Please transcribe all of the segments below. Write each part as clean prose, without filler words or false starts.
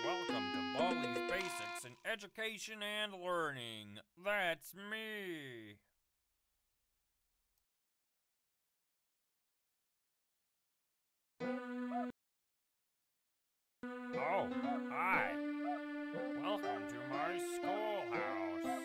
Welcome to Baldi's Basics in Education and Learning. That's me. Oh, hi. Welcome to my schoolhouse.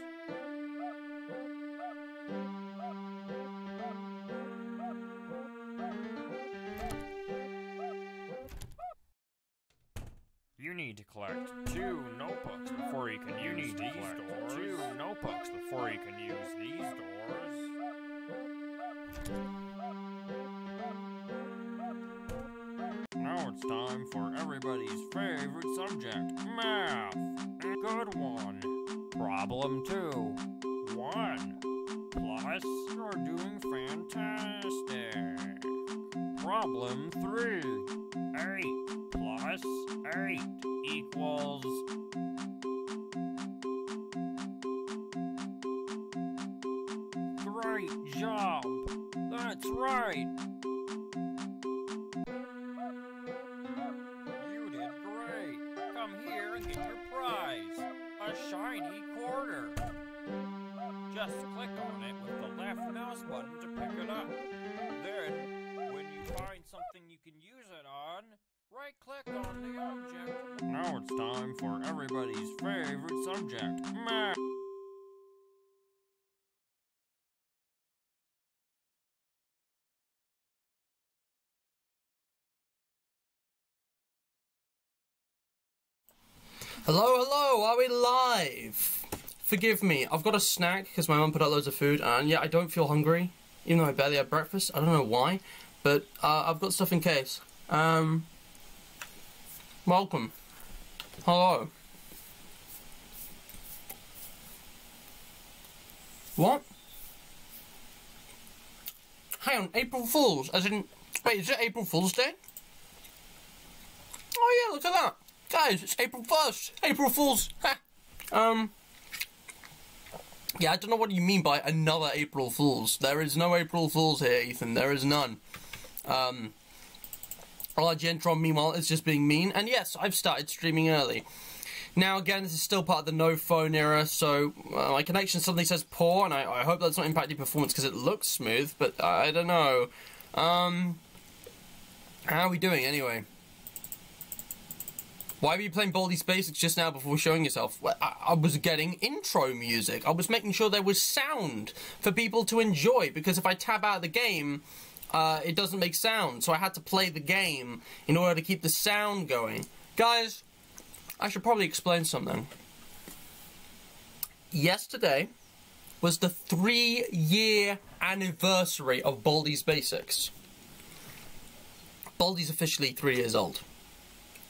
You need to collect 2 notebooks before you can use these doors. 2 notebooks before you can use these doors. Now it's time for everybody's favorite subject, math. Good one. Problem 2. 1 plus, you're doing fantastic. Problem 3. 8 plus 8 equals... Great job! That's right! You did great! Come here and get your prize! A shiny quarter! Just click on it with the left mouse button to pick it up. Then, when you find something you can use it on, right-click on the object. Now it's time for everybody's favorite subject, math. Hello, are we live? Forgive me, I've got a snack because my mum put out loads of food, and yeah, I don't feel hungry, even though I barely had breakfast. I don't know why, but I've got stuff in case. Welcome. Hello. What? Hang on, April Fool's, as in, wait, is it April Fool's Day? Oh yeah, look at that. Guys, it's April 1st. April Fool's. Ha. Yeah, I don't know what you mean by another April Fool's. There is no April Fool's here, Ethan. There is none. Gentron, meanwhile, is just being mean. And yes, I've started streaming early. Now, again, this is still part of the no phone era, so my connection suddenly says poor, and I hope that's not impacting performance because it looks smooth, but I don't know. How are we doing anyway? Why were you playing Baldi's Basics just now before showing yourself? Well, I was getting intro music. I was making sure there was sound for people to enjoy, because if I tab out of the game, it doesn't make sound. So I had to play the game in order to keep the sound going. Guys, I should probably explain something. Yesterday was the 3-year anniversary of Baldi's Basics. Baldi's officially 3 years old.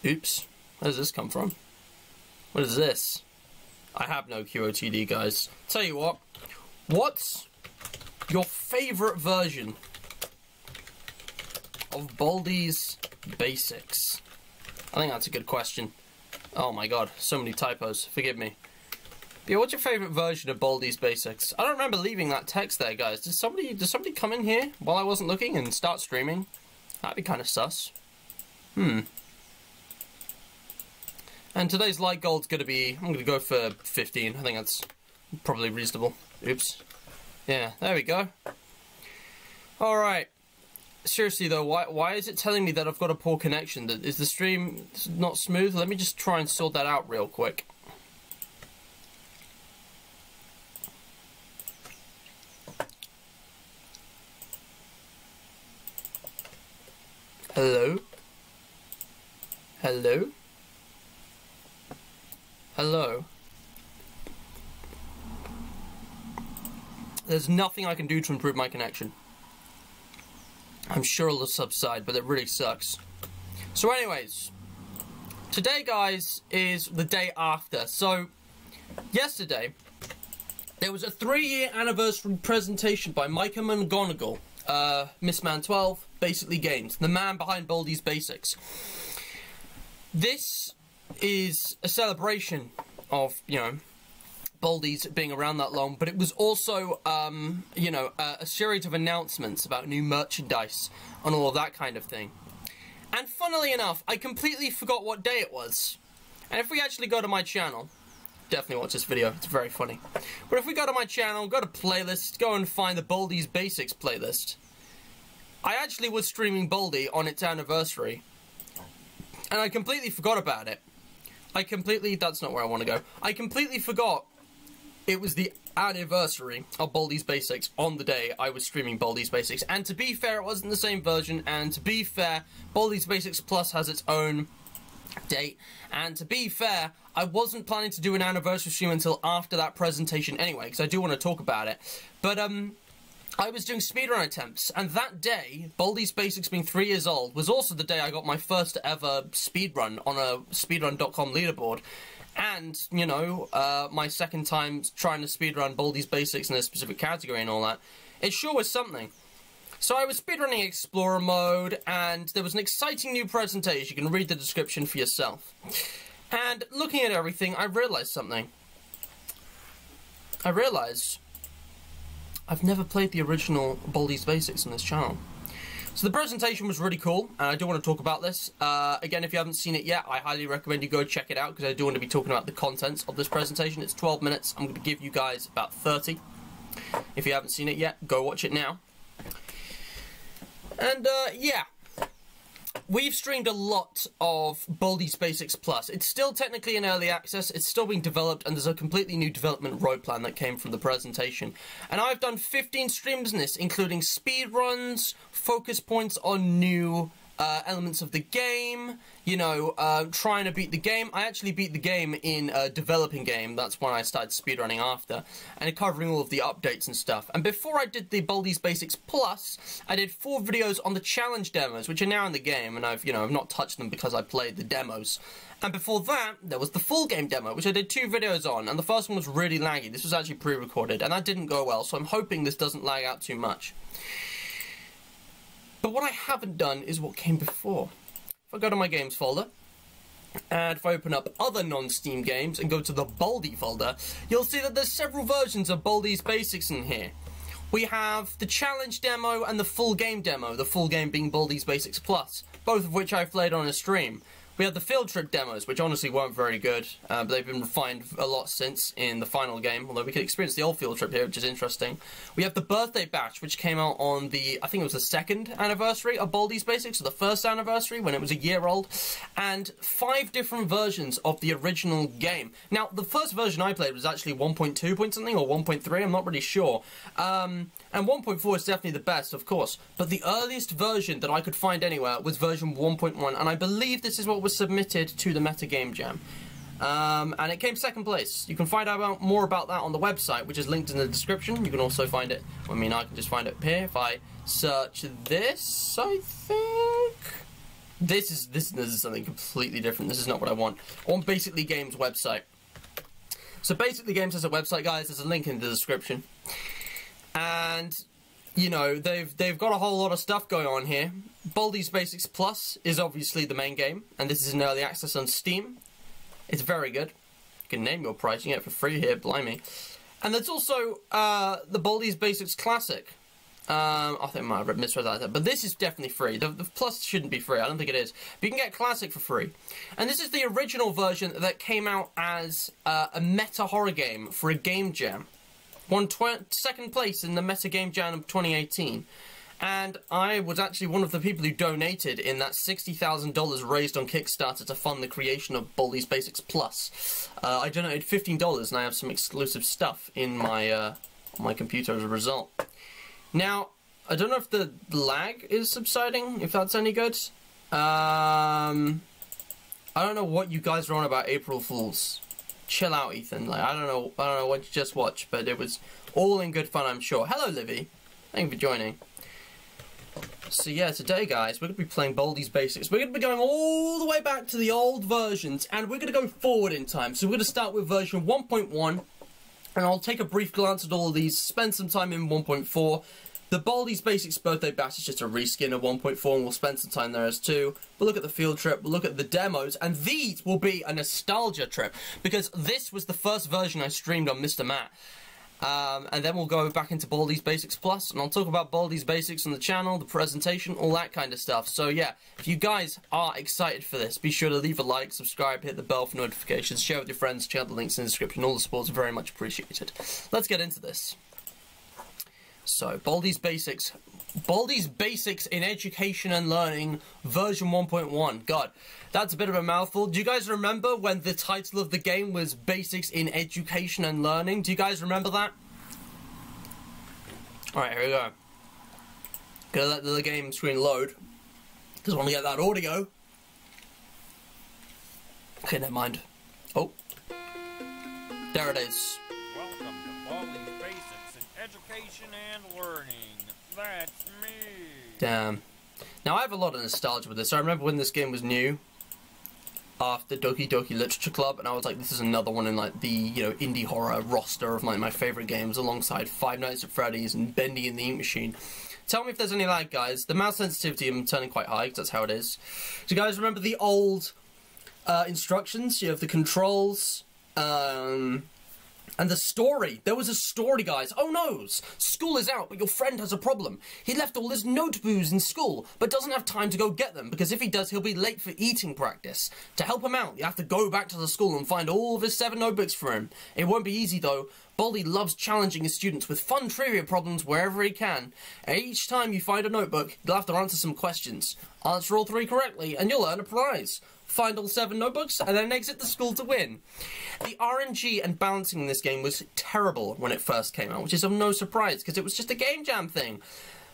Oops. Where does this come from? What is this? I have no QOTD, guys. Tell you what. What's your favourite version of Baldi's Basics? I think that's a good question. Oh my god, so many typos. Forgive me. Yeah, what's your favourite version of Baldi's Basics? I don't remember leaving that text there, guys. Did somebody come in here while I wasn't looking and start streaming? That'd be kind of sus. And today's light gold's gonna be, I'm gonna go for 15. I think that's probably reasonable. Oops. Yeah, there we go. Alright. Seriously though, why is it telling me that I've got a poor connection? Is the stream not smooth? Let me just try and sort that out real quick. Hello? Hello? Hello? There's nothing I can do to improve my connection. I'm sure it'll subside, but it really sucks. So anyways, today, guys, is the day after. So, yesterday, there was a 3-year anniversary presentation by Micah McGonagall, Miss Man 12, Basically Games, the man behind Baldi's Basics. This is a celebration of, you know, Baldi's being around that long, but it was also, you know, a series of announcements about new merchandise and all of that kind of thing. And funnily enough, I completely forgot what day it was. And if we actually go to my channel, definitely watch this video, it's very funny. But if we go to my channel, go to playlists, go and find the Baldies Basics playlist. I actually was streaming Baldi on its anniversary. And I completely forgot about it. That's not where I want to go. I completely forgot it was the anniversary of Baldi's Basics on the day I was streaming Baldi's Basics. And to be fair, it wasn't the same version, and to be fair, Baldi's Basics Plus has its own date, and to be fair, I wasn't planning to do an anniversary stream until after that presentation anyway, because I do want to talk about it. But, I was doing speedrun attempts, and that day, Baldi's Basics being 3 years old, was also the day I got my first ever speedrun on a speedrun.com leaderboard. And, you know, my second time trying to speedrun Baldi's Basics in a specific category and all that. It sure was something. So I was speedrunning Explorer mode, and there was an exciting new presentation. You can read the description for yourself. And looking at everything, I realised something. I realised I've never played the original Baldi's Basics on this channel. So the presentation was really cool, and I do want to talk about this. Again, if you haven't seen it yet, I highly recommend you go check it out, because I do want to be talking about the contents of this presentation. It's 12 minutes. I'm going to give you guys about 30. If you haven't seen it yet, go watch it now. And, yeah. We've streamed a lot of Baldi's Basics Plus. It's still technically in early access, it's still being developed, and there's a completely new development road plan that came from the presentation. And I've done 15 streams in this, including speedruns, focus points on new elements of the game, you know, trying to beat the game. I actually beat the game in a developing game. That's when I started speedrunning after, and covering all of the updates and stuff. And before I did the Baldi's Basics Plus, I did 4 videos on the challenge demos, which are now in the game, and I've not touched them because I played the demos. And before that, there was the full game demo, which I did 2 videos on, and the first one was really laggy. This was actually pre-recorded, and that didn't go well, so I'm hoping this doesn't lag out too much. But what I haven't done is what came before. If I go to my games folder, and if I open up other non-Steam games and go to the Baldi folder, you'll see that there's several versions of Baldi's Basics in here. We have the challenge demo and the full game demo, the full game being Baldi's Basics Plus, both of which I've played on a stream. We had the field trip demos, which honestly weren't very good, but they've been refined a lot since in the final game, although we could experience the old field trip here, which is interesting. We have the birthday bash, which came out on the, I think it was the 2nd anniversary of Baldi's Basics, or the 1st anniversary, when it was a year old, and 5 different versions of the original game. Now, the first version I played was actually 1.2 point something, or 1.3, I'm not really sure. And 1.4 is definitely the best, of course, but the earliest version that I could find anywhere was version 1.1, and I believe this is what was submitted to the Meta Game Jam. And it came 2nd place. You can find out more about that on the website, which is linked in the description. You can also find it, I mean, I can just find it up here. If I search this, I think... This is something completely different. This is not what I want. On Basically Games website. So Basically Games has a website, guys. There's a link in the description. And, you know, they've got a whole lot of stuff going on here. Baldi's Basics Plus is obviously the main game, and this is in early access on Steam. It's very good. You can name your price, you can get it for free here, blimey. And there's also the Baldi's Basics Classic. I think I might have misread that, but this is definitely free. The Plus shouldn't be free, I don't think it is. But you can get Classic for free. And this is the original version that came out as a meta horror game for a game jam. Won 2nd place in the Meta Game Jam of 2018. And I was actually one of the people who donated in that $60,000 raised on Kickstarter to fund the creation of Baldi's Basics Plus. I donated $15 and I have some exclusive stuff in my my computer as a result. Now, I don't know if the lag is subsiding, if that's any good. I don't know what you guys are on about April Fools. Chill out, Ethan. Like, I don't know what you just watched, but it was all in good fun, I'm sure. Hello, Livy. Thank you for joining. So yeah, today, guys, we're going to be playing Baldi's Basics. We're going to be going all the way back to the old versions, and we're going to go forward in time. So we're going to start with version 1.1, and I'll take a brief glance at all of these, spend some time in 1.4. The Baldi's Basics Birthday Bash is just a reskin of 1.4, and we'll spend some time there as too. We'll look at the field trip, we'll look at the demos, and these will be a nostalgia trip, because this was the first version I streamed on Mr. Matt. And then we'll go back into Baldi's Basics Plus, and I'll talk about Baldi's Basics on the channel, the presentation, all that kind of stuff. So yeah, if you guys are excited for this, be sure to leave a like, subscribe, hit the bell for notifications, share with your friends, check out the links in the description. All the support is very much appreciated. Let's get into this. So, Baldi's Basics in Education and Learning, version 1.1. God, that's a bit of a mouthful. Do you guys remember when the title of the game was Basics in Education and Learning? Do you guys remember that? Alright, here we go. Gonna let the game screen load, because I want to get that audio. Okay, never mind. Oh. There it is. Welcome to Baldi's Basics in Education and Learning. That's me. Damn. Now, I have a lot of nostalgia with this. I remember when this game was new, after Doki Doki Literature Club, and I was like, this is another one in, like, the, you know, indie horror roster of, like, my favourite games, alongside Five Nights at Freddy's and Bendy and the Ink Machine. Tell me if there's any lag, guys. The mouse sensitivity I'm turning quite high, because that's how it is. Do you guys remember the old instructions? You have the controls, and the story. There was a story, guys. Oh no! School is out, but your friend has a problem. He left all his notebooks in school, but doesn't have time to go get them, because if he does, he'll be late for eating practice. To help him out, you have to go back to the school and find all of his 7 notebooks for him. It won't be easy, though. Baldi loves challenging his students with fun trivia problems wherever he can. And each time you find a notebook, you'll have to answer some questions. Answer all 3 correctly, and you'll earn a prize. Find all 7 notebooks, and then exit the school to win. The RNG and balancing in this game was terrible when it first came out, which is of no surprise, because it was just a game jam thing.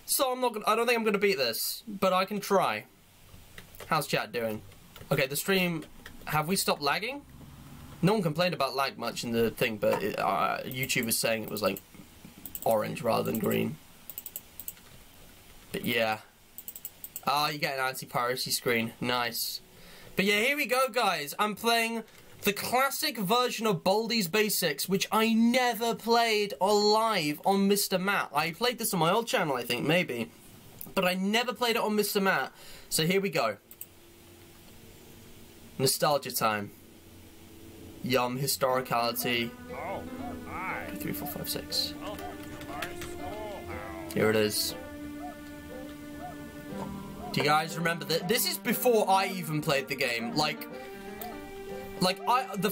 So I don't think I'm going to beat this, but I can try. How's chat doing? Okay, the stream, have we stopped lagging? No one complained about lag much in the thing, but YouTube was saying it was like orange rather than green. But yeah. Ah, you get an anti-piracy screen. Nice. But yeah, here we go, guys. I'm playing the classic version of Baldi's Basics, which I never played live on Mr. Matt. I played this on my old channel, I think, maybe. But I never played it on Mr. Matt. So here we go. Nostalgia time. Yum, historicality. Oh, hi. 2, 3, 4, 5, 6. Welcome to my schoolhouse. Here it is. Do you guys remember that? This is before I even played the game. The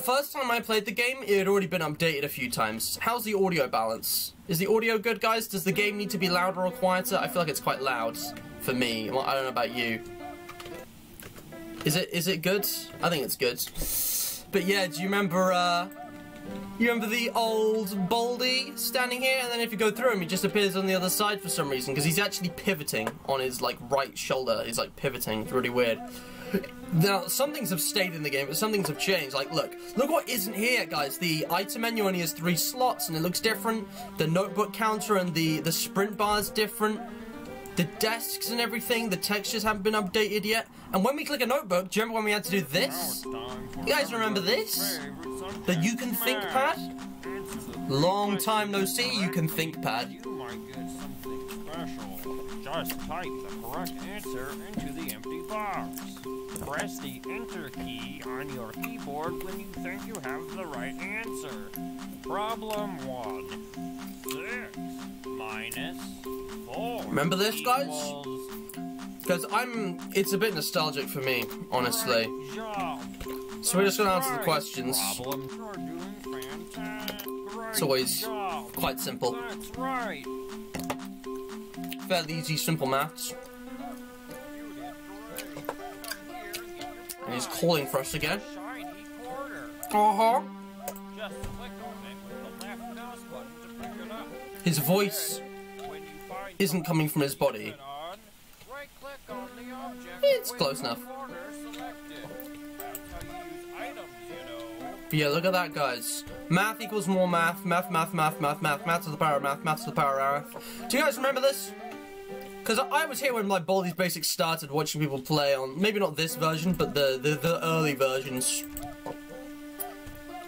first time I played the game, it had already been updated a few times. How's the audio balance? Is the audio good, guys? Does the game need to be louder or quieter? I feel like it's quite loud for me. Well, I don't know about you. Is it good? I think it's good. But yeah, do you remember the old Baldi standing here, and then if you go through him, he just appears on the other side for some reason, because he's actually pivoting on his, like, right shoulder. He's, like, pivoting. It's really weird. Now, some things have stayed in the game, but some things have changed. Like, look what isn't here, guys. The item menu only has 3 slots, and it looks different. The notebook counter and the sprint bar is different. The desks and everything, the textures haven't been updated yet. And when we click a notebook, do you remember when we had to do this? You guys remember this? The You Can Think pad? Long time no see, You Can Think pad. You might get something special. Just type the correct answer into the empty box. Press the Enter key on your keyboard when you think you have the right answer. Problem 1. 6 minus 4. Remember this, guys? Because it's a bit nostalgic for me, honestly. So we're just going to answer the questions. It's always quite simple. That's right. Fairly easy, simple maths. And he's calling for us again. Uh-huh. Just click on it with the left mouse button to pick it up. His voice isn't coming from his body. Right click on the object. It's close enough. But yeah, look at that, guys. Math equals more math. Math to the power of math. Math to the power of math. Do you guys remember this? Because I was here when, like, Baldi's Basics started, watching people play on, maybe not this version, but the early versions.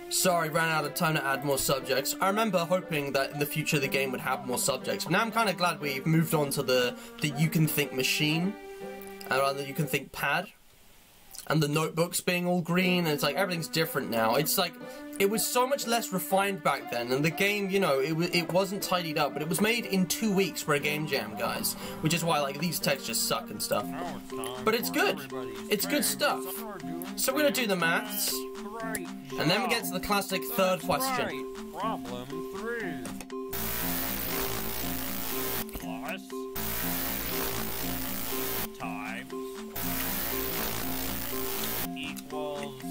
Sorry, ran out of time to add more subjects. I remember hoping that in the future the game would have more subjects. But now I'm kind of glad we've moved on to the You Can Think machine. And rather, You Can Think pad. And the notebooks being all green, and it's like, everything's different now. It's like, it was so much less refined back then, and the game, you know, it wasn't tidied up, but it was made in 2 weeks for a game jam, guys, which is why, like, these textures suck and stuff. But it's good. It's good stuff. So we're gonna do the maths, and then we get to the classic third question. Problem 3. Plus times equals.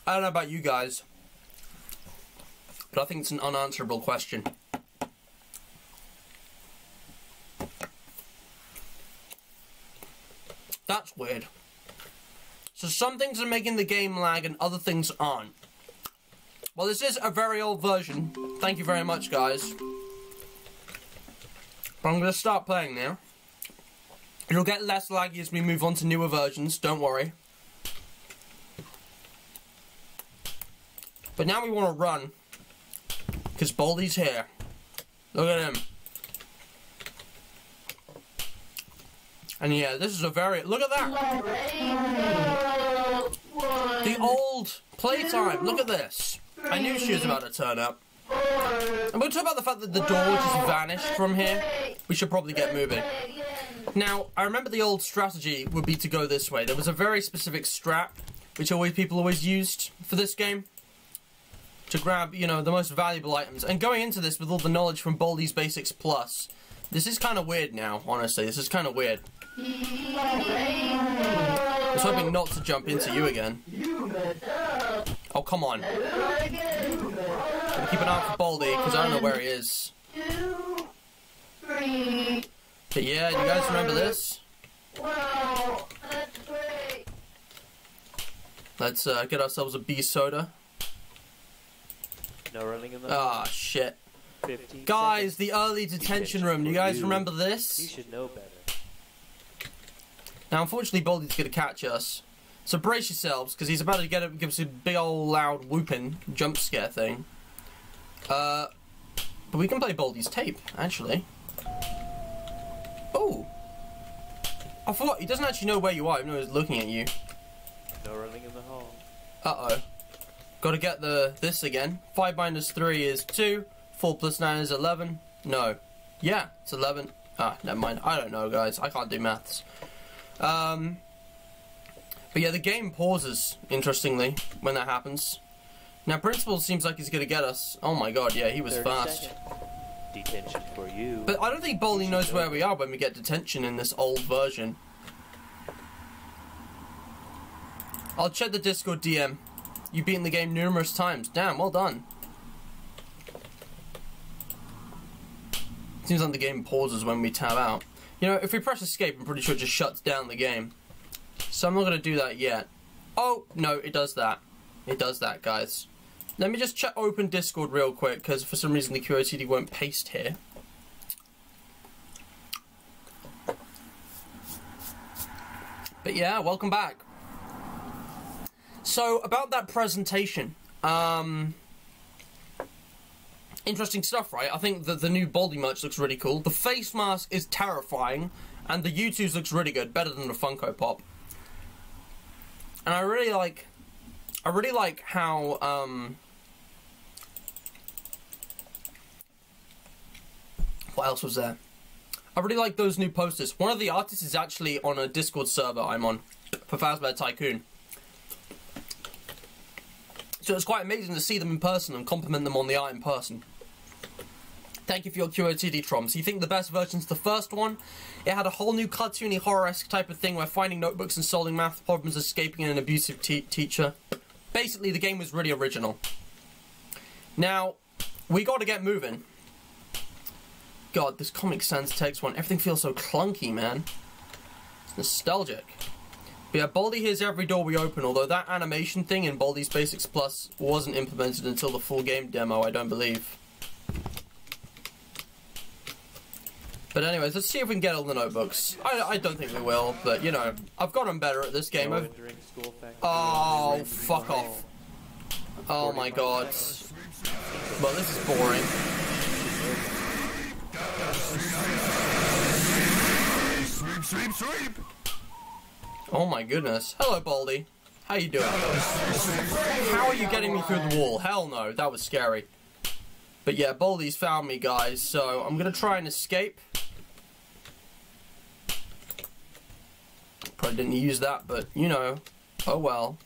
I don't know about you guys, but I think it's an unanswerable question. That's weird. So some things are making the game lag and other things aren't. Well, this is a very old version. Thank you very much, guys. But I'm going to start playing now. It'll get less laggy as we move on to newer versions, don't worry. But now we want to run, because Baldi's here. Look at him. And yeah, this is a very... Look at that! The old playtime. Look at this. I knew she was about to turn up. And we'll talk about the fact that the door just vanished from here. We should probably get moving. Now, I remember the old strategy would be to go this way. There was a very specific strat, which people always used for this game, to grab, you know, the most valuable items. And going into this with all the knowledge from Baldi's Basics Plus, this is kind of weird now, honestly. This is kind of weird. I was hoping not to jump into you again. Oh, come on. Gotta keep an eye out for Baldi, because I don't know where he is. But yeah, do you guys remember this? Wow, that's great. Let's get ourselves a bee soda. No running in the Ah, shit. 15 Guys, seconds. the early detention room. Do you guys remember You this? should know better. Now, unfortunately, Baldi's going to catch us. So brace yourselves, because he's about to give us a big old loud whooping jump scare thing. But we can play Baldi's tape, actually. Oh! I forgot, he doesn't actually know where you are, even though he's looking at you. No running in the hall. Uh-oh. Gotta get this again. 5 minus 3 is 2. 4 plus 9 is 11. No. Yeah, it's 11. Ah, never mind. I don't know, guys. I can't do maths. But yeah, the game pauses, interestingly, when that happens. Now, Principal seems like he's gonna get us. Oh my god, yeah, he was 30 fast. seconds. Detention for you. But I don't think Baldi knows where we are when we get detention in this old version. I'll check the Discord DM. You've beaten the game numerous times. Damn, well done. Seems like the game pauses when we tab out. You know, if we press escape, I'm pretty sure it just shuts down the game. So I'm not going to do that yet. Oh, no, it does that. It does that, guys. Let me just check open Discord real quick, because for some reason the QOTD won't paste here. But yeah, welcome back. So, about that presentation, interesting stuff, right? I think that the new Baldi merch looks really cool. The face mask is terrifying, and the U2s looks really good, better than the Funko Pop. And I really like how, what else was there? I really like those new posters. One of the artists is actually on a Discord server I'm on, for Fazbear Tycoon. So it's quite amazing to see them in person and compliment them on the art in person. Thank you for your QOTD, Troms. You think the best version's the first one? It had a whole new cartoony horror-esque type of thing where finding notebooks and solving math problems, escaping an abusive teacher. Basically, the game was really original. Now, we gotta get moving. God, this Comic Sans text one, everything feels so clunky, man. It's nostalgic. But yeah, Baldi hears every door we open, although that animation thing in Baldi's Basics Plus wasn't implemented until the full game demo, I don't believe. But anyways, let's see if we can get all the notebooks. I don't think we will, but you know, I've gotten better at this game. Oh, fuck off. Oh my god. Well, this is boring. Sweep, sweep, sweep! Oh my goodness. Hello, Baldi. How you doing? How are you getting me through the wall? Hell no, that was scary. But yeah, Baldi's found me, guys, so I'm gonna try and escape. Probably didn't use that, but, you know, oh well.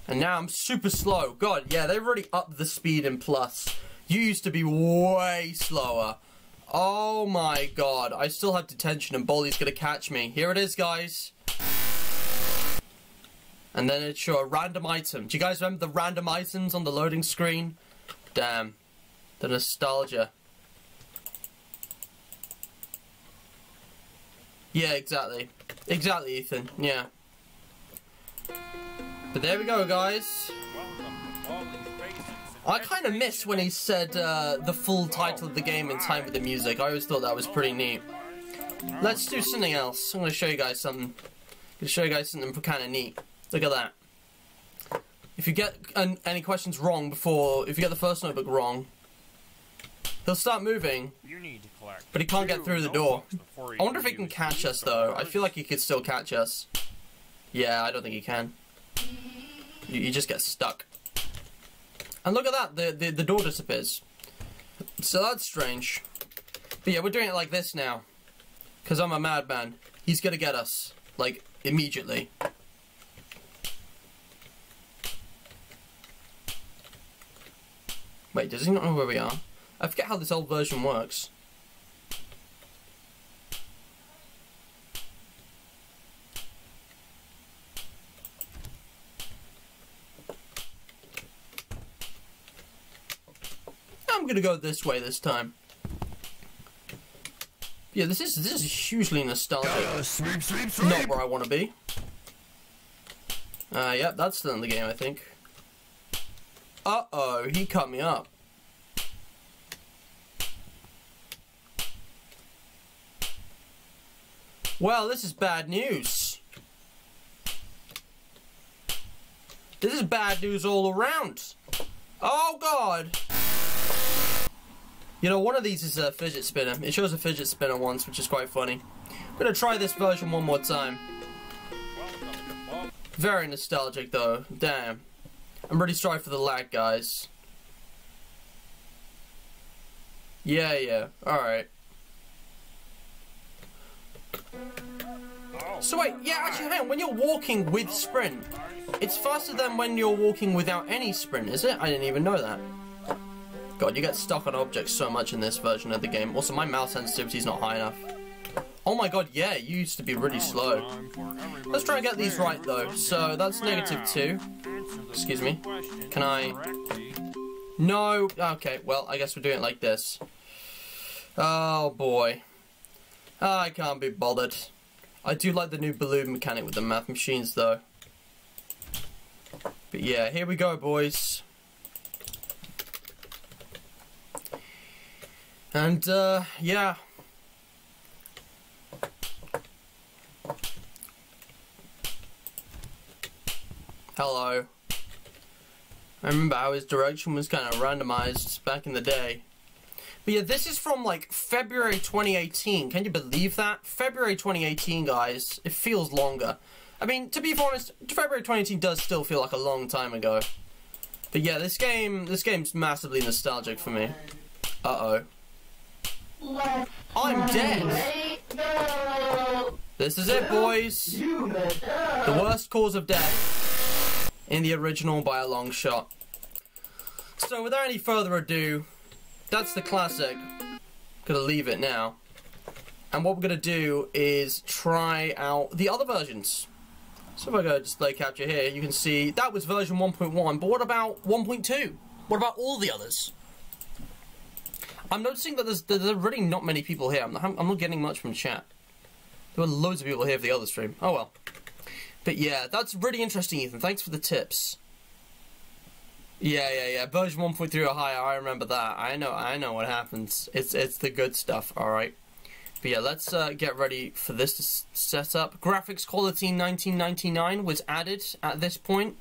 And now I'm super slow. God, yeah, they've really upped the speed in Plus. You used to be way slower. Oh my god, I still have detention and Baldi's gonna catch me. Here it is, guys. And then it's your random item. Do you guys remember the random items on the loading screen? Damn. The nostalgia. Yeah, exactly. Exactly, Ethan. Yeah. But there we go, guys. I kind of miss when he said the full title of the game in time with the music. I always thought that was pretty neat. Let's do something else. I'm going to show you guys something. I'm going to show you guys something kind of neat. Look at that. If you get any questions wrong before, if you get the first notebook wrong, he'll start moving, but he can't get through the door. I wonder if he can catch us, though. I feel like he could still catch us. Yeah, I don't think he can. You just get stuck. And look at that, the door disappears. So that's strange. But yeah, we're doing it like this now. Because I'm a madman. He's gonna get us. Like, immediately. Wait, does he not know where we are? I forget how this old version works. I'm gonna go this way this time. Yeah, this is hugely nostalgic. Not where I want to be. Yep, that's still in the game, I think. Uh-oh, he cut me up. Well, this is bad news. This is bad news all around. Oh, God. You know, one of these is a fidget spinner. It shows a fidget spinner once, which is quite funny. I'm gonna try this version one more time. Very nostalgic, though. Damn. I'm really sorry for the lag, guys. Yeah. Alright. So wait, yeah, actually, hang on. When you're walking with sprint, it's faster than when you're walking without any sprint, is it? I didn't even know that. God, you get stuck on objects so much in this version of the game. Also, my mouse sensitivity is not high enough. Oh my god, yeah, you used to be really slow. Let's try and get these right, though. So, that's -2. Excuse me. Can I... No. Okay, well, I guess we're doing it like this. Oh, boy. I can't be bothered. I do like the new balloon mechanic with the math machines, though. But yeah, here we go, boys. And, yeah. Hello. I remember how his direction was kind of randomized back in the day. But yeah, this is from, like, February 2018. Can you believe that? February 2018, guys. It feels longer. I mean, to be honest, February 2018 does still feel like a long time ago. But yeah, this game's massively nostalgic for me. Uh-oh. I'm dead! This is it, boys! The worst cause of death in the original by a long shot. So without any further ado, that's the classic. Gonna leave it now. And what we're gonna do is try out the other versions. So if I go to display capture here, you can see that was version 1.1, but what about 1.2? What about all the others? I'm noticing that there's really not many people here. I'm not getting much from chat. There were loads of people here for the other stream. Oh well. But yeah, that's really interesting, Ethan. Thanks for the tips. Yeah. Version 1.3 or higher. I remember that. I know what happens. It's the good stuff. All right. But yeah, let's get ready for this to set up. Graphics quality 1999 was added at this point.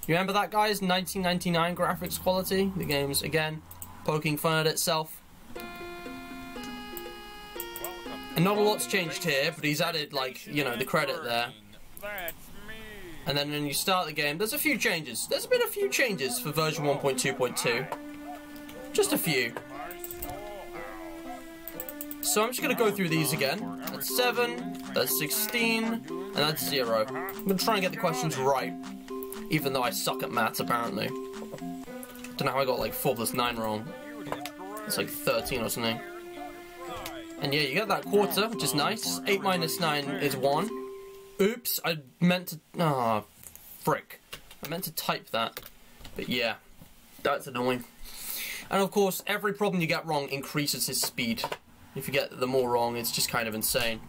You remember that, guys? 1999 graphics quality. The game's again poking fun at itself. And not a lot's changed here, but he's added, like, you know, the credit there. That's me. And then when you start the game, there's a few changes. There's been a few changes for version 1.2.2. Just a few. So I'm just going to go through these again. That's 7, that's 16, and that's 0. I'm going to try and get the questions right. Even though I suck at maths, apparently. Don't know how I got like 4 plus 9 wrong. It's like 13 or something. And yeah, you get that quarter, which is nice. 8 minus 9 is 1. Oops, I meant to... Ah, frick. I meant to type that. But yeah, that's annoying. And of course, every problem you get wrong increases his speed. If you get the more wrong, it's just kind of insane.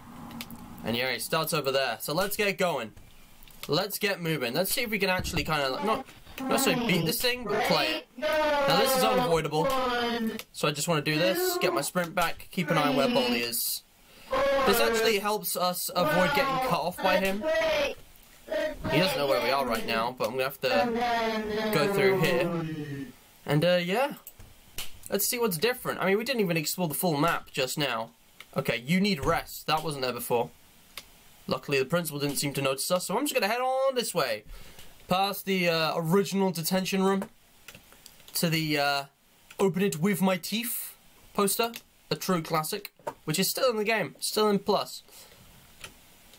And yeah, he starts over there. So let's get going. Let's get moving. Let's see if we can actually kind of... Not necessarily beat this thing, but play it. Now this is unavoidable. So I just want to do this, get my sprint back, keep an eye on where Baldi is. This actually helps us avoid getting cut off by him. He doesn't know where we are right now, but I'm going to have to go through here. And yeah. Let's see what's different. I mean, we didn't even explore the full map just now. Okay, you need rest. That wasn't there before. Luckily, the principal didn't seem to notice us, so I'm just going to head on this way. Past the original detention room. To the open it with my teeth poster. A true classic. Which is still in the game. Still in plus.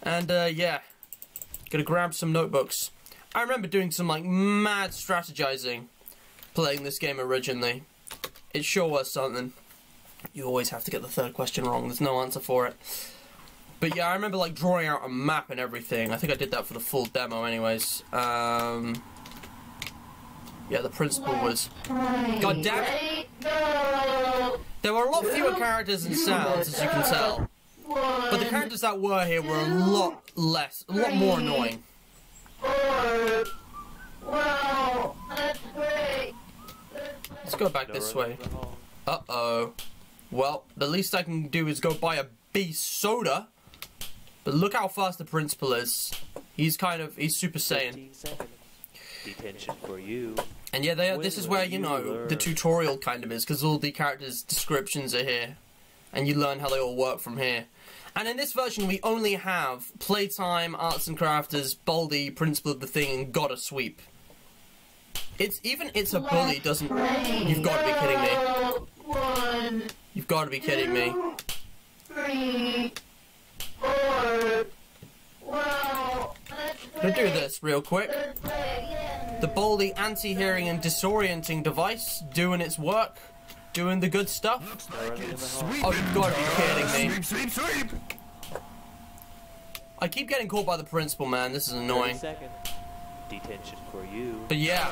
And yeah. Gonna grab some notebooks. I remember doing some like mad strategizing. Playing this game originally. It sure was something. You always have to get the third question wrong. There's no answer for it. But yeah, I remember like drawing out a map and everything. I think I did that for the full demo anyways. Yeah, the principal was... God damn it! There were a lot fewer characters and sounds, as you can tell. But the characters that were here were a lot more annoying. Let's go back this way. Uh-oh. Well, the least I can do is go buy a beast soda. But look how fast the principal is. He's Super Saiyan. Detention for you. And yeah, this is where, you know, the tutorial kind of is, because all the characters' descriptions are here. And you learn how they all work from here. And in this version, we only have Playtime, Arts and Crafters, Baldi, Principal of the Thing, and Gotta Sweep. It's a bully doesn't... You've got to be kidding me. You've got to be kidding me. 3, 4. Wow. I'm gonna do this real quick. The Baldi anti-hearing and disorienting device doing its work. Doing the good stuff. Oh, you've got to be kidding me. Sleep. I keep getting caught by the principal, man. This is annoying. Detention for you. But yeah,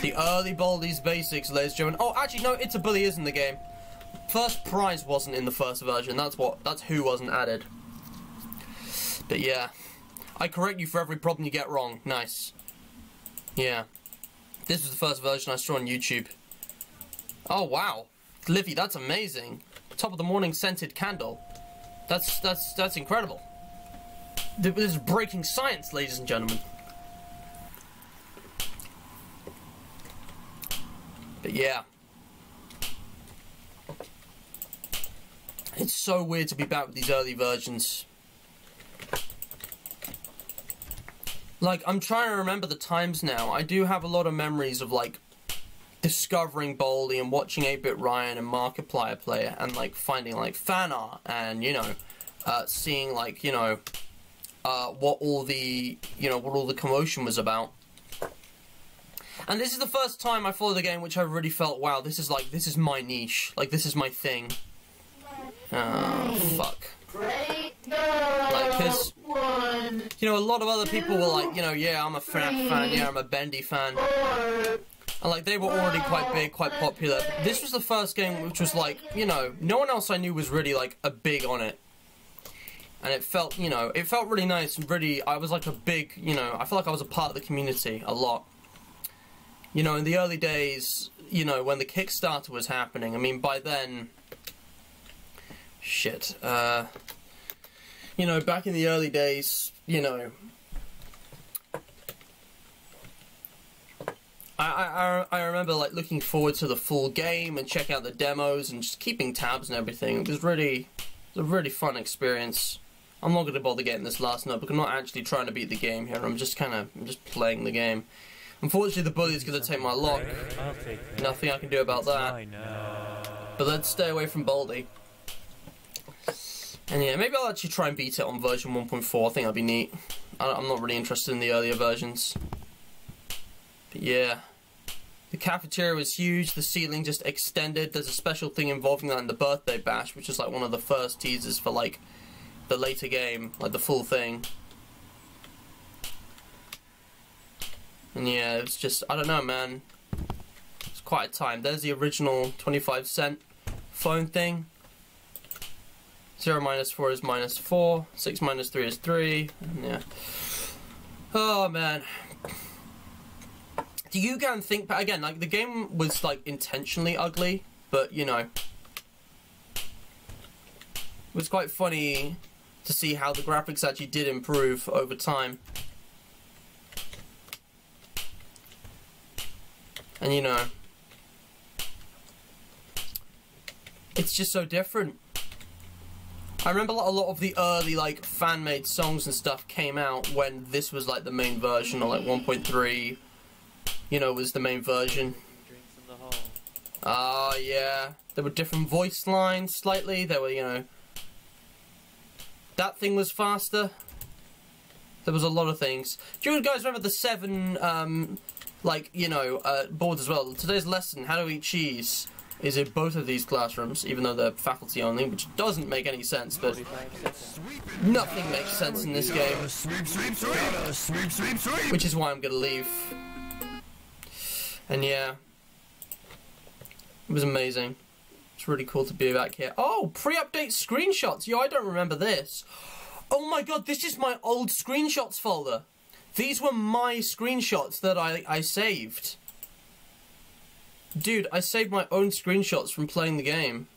the early Baldi's basics, ladies and gentlemen. Oh, actually, no, It's a Bully is in the game. First prize wasn't in the first version. That's who wasn't added. But yeah, I correct you for every problem you get wrong. Nice. Yeah, this was the first version I saw on YouTube. Oh wow, Livy, that's amazing. Top of the morning scented candle. That's incredible. This is breaking science, ladies and gentlemen. But yeah. It's so weird to be back with these early versions. Like, I'm trying to remember the times now. I do have a lot of memories of, like, discovering Baldi and watching 8-Bit Ryan and Markiplier play it and, like, finding, like, fan art and, you know, seeing, like, you know, what all the commotion was about. And this is the first time I followed the game which I really felt, wow, this is my niche. Like, this is my thing. Oh, fuck. Like, because, you know, a lot of other people were like, you know, yeah, I'm a FNAF fan, yeah, I'm a Bendy fan. And, like, they were already quite big, quite popular. This was the first game which was, like, you know, no one else I knew was really, like, a big on it. And it felt, you know, it felt really nice and really, I was like a big, you know, I felt like I was a part of the community a lot. You know, in the early days, you know, when the Kickstarter was happening, I mean, by then, shit, you know, back in the early days, you know, I remember, like, looking forward to the full game and checking out the demos and just keeping tabs and everything. It was a really fun experience. I'm not going to bother getting this last notebook. I'm not actually trying to beat the game here. I'm just playing the game. Unfortunately, the bully's going to take my lock. Nothing I can do about that. But let's stay away from Baldi. And yeah, maybe I'll actually try and beat it on version 1.4. I think that'd be neat. I'm not really interested in the earlier versions. But yeah. The cafeteria was huge, the ceiling just extended. There's a special thing involving that in the birthday bash, which is like one of the first teasers for like the later game, like the full thing. And yeah, it's just, I don't know, man. It's quite a time. There's the original 25-cent phone thing. 0 minus 4 is minus 4. 6 minus 3 is 3. And yeah. Oh, man. Do you go and think, again, like, the game was, like, intentionally ugly, but, you know, it was quite funny to see how the graphics actually did improve over time. And, you know, it's just so different. I remember a lot of the early, like, fan-made songs and stuff came out when this was, like, the main version, or, like, 1.3, you know, was the main version. Ah, yeah. There were different voice lines, slightly. There were, you know... That thing was faster. There was a lot of things. Do you guys remember the 7, like, you know, boards as well? Today's lesson, how to eat cheese, is in both of these classrooms, even though they're faculty only, which doesn't make any sense, but nothing makes sense in this game. Which is why I'm gonna leave. And yeah, it was amazing. It's really cool to be back here. Oh, pre-update screenshots. Yo, I don't remember this. Oh my god, this is my old screenshots folder. These were my screenshots that I saved. Dude, I saved my own screenshots from playing the game.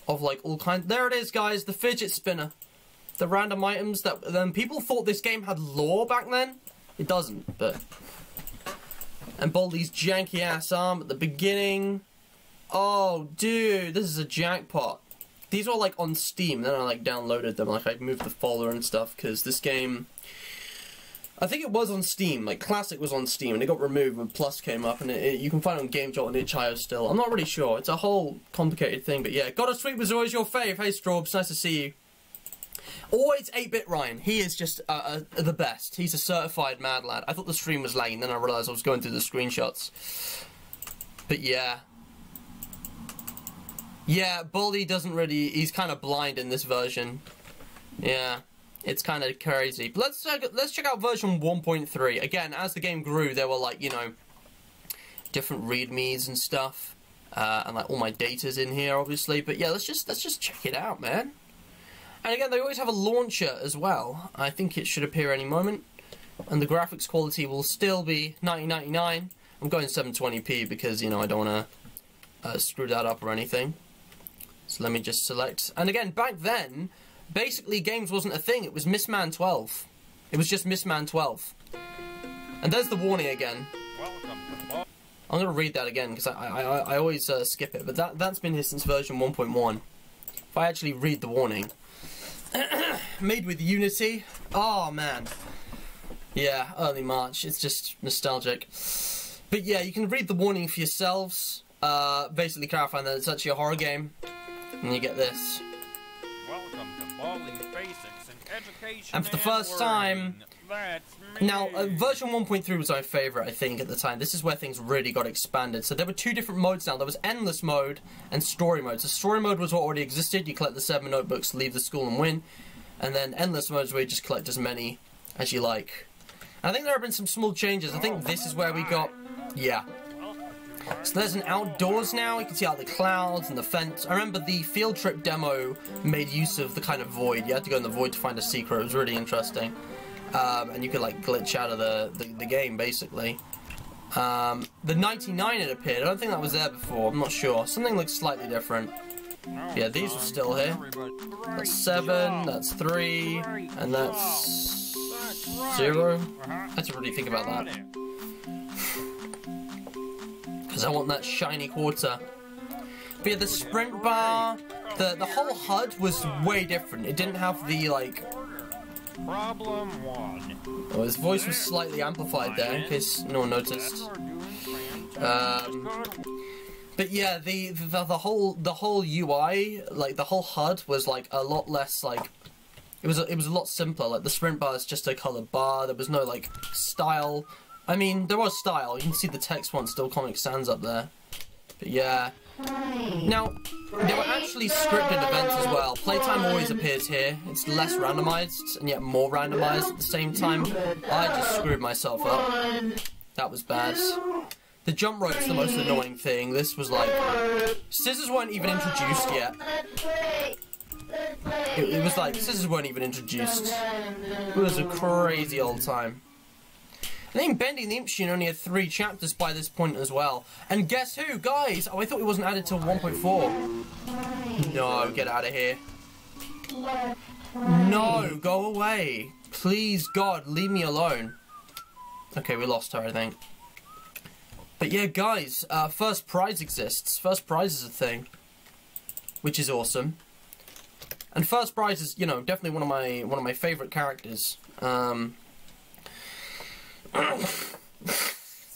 Of like all kinds. There it is, guys, the fidget spinner. The random items that people thought this game had lore back then. It doesn't, but... And Baldi's janky ass arm at the beginning. Oh, dude, this is a jackpot. These were like on Steam, then I like downloaded them, like I moved the folder and stuff, because this game... I think it was on Steam, like Classic was on Steam, and it got removed when Plus came up, and you can find it on GameJolt and itch.io still. I'm not really sure, it's a whole complicated thing, but yeah. God of Sweet was always your fave. Hey Straubs, nice to see you. Always 8-Bit Ryan, he is just the best. He's a certified mad lad. I thought the stream was lagging, then I realised I was going through the screenshots. But yeah. Yeah, Baldi doesn't really... He's kind of blind in this version. Yeah, it's kind of crazy. But let's check out version 1.3. Again, as the game grew, there were like, you know, different readmes and stuff. And like all my data's in here, obviously. But yeah, let's just check it out, man. And again, they always have a launcher as well. I think it should appear any moment. And the graphics quality will still be 1999. I'm going 720p because, you know, I don't want to screw that up or anything. So let me just select. And again, back then, basically games wasn't a thing. It was Miss Man 12. It was just Miss Man 12. And there's the warning again. I'm going to read that again because I always skip it. But that's been here since version 1.1. If I actually read the warning. Made with Unity. Oh, man. Yeah, early March. It's just nostalgic. But yeah, you can read the warning for yourselves. Basically clarifying that it's actually a horror game. And you get this. Welcome to Baldi's Basics in Education and for the first time... Now, version 1.3 was my favourite, I think, at the time. This is where things really got expanded. So there were two different modes now. There was Endless Mode and Story Mode. So Story Mode was what already existed. You collect the 7 notebooks, leave the school and win. And then Endless Mode is where you just collect as many as you like. And I think there have been some small changes. I think this is where we got... Yeah. So there's an outdoors now. You can see out the clouds and the fence. I remember the field trip demo made use of the kind of void. You had to go in the void to find a secret. It was really interesting. And you could like glitch out of the game basically. The 99 had appeared. I don't think that was there before. I'm not sure. Something looks slightly different. Yeah, these are still here. That's 7. That's 3. And that's 0. I have to really think about that. Because I want that shiny quarter. But yeah, the sprint bar, the whole HUD was way different. It didn't have the, like... Problem 1. Oh, his voice was slightly amplified there, in case no one noticed. But yeah, the whole UI, like the whole HUD was like a lot less like... It was a lot simpler. Like the sprint bar is just a colored bar. There was no like style. I mean, there was style. You can see the text one still Comic Sans up there. But yeah. Now, there were actually scripted events as well. Playtime always appears here. It's less randomized, and yet more randomized at the same time. I just screwed myself up. That was bad. The jump rope's the most annoying thing. This was like... Scissors weren't even introduced yet. It was like, scissors weren't even introduced. It was a crazy old time. I think Bending the Imp Machine only had 3 chapters by this point as well. And guess who, guys? Oh, I thought it wasn't added till 1.4. No, get out of here. No, go away. Please, God, leave me alone. Okay, we lost her, I think. But yeah, guys, first prize exists. First prize is a thing, which is awesome. And first prize is, you know, definitely one of my favorite characters.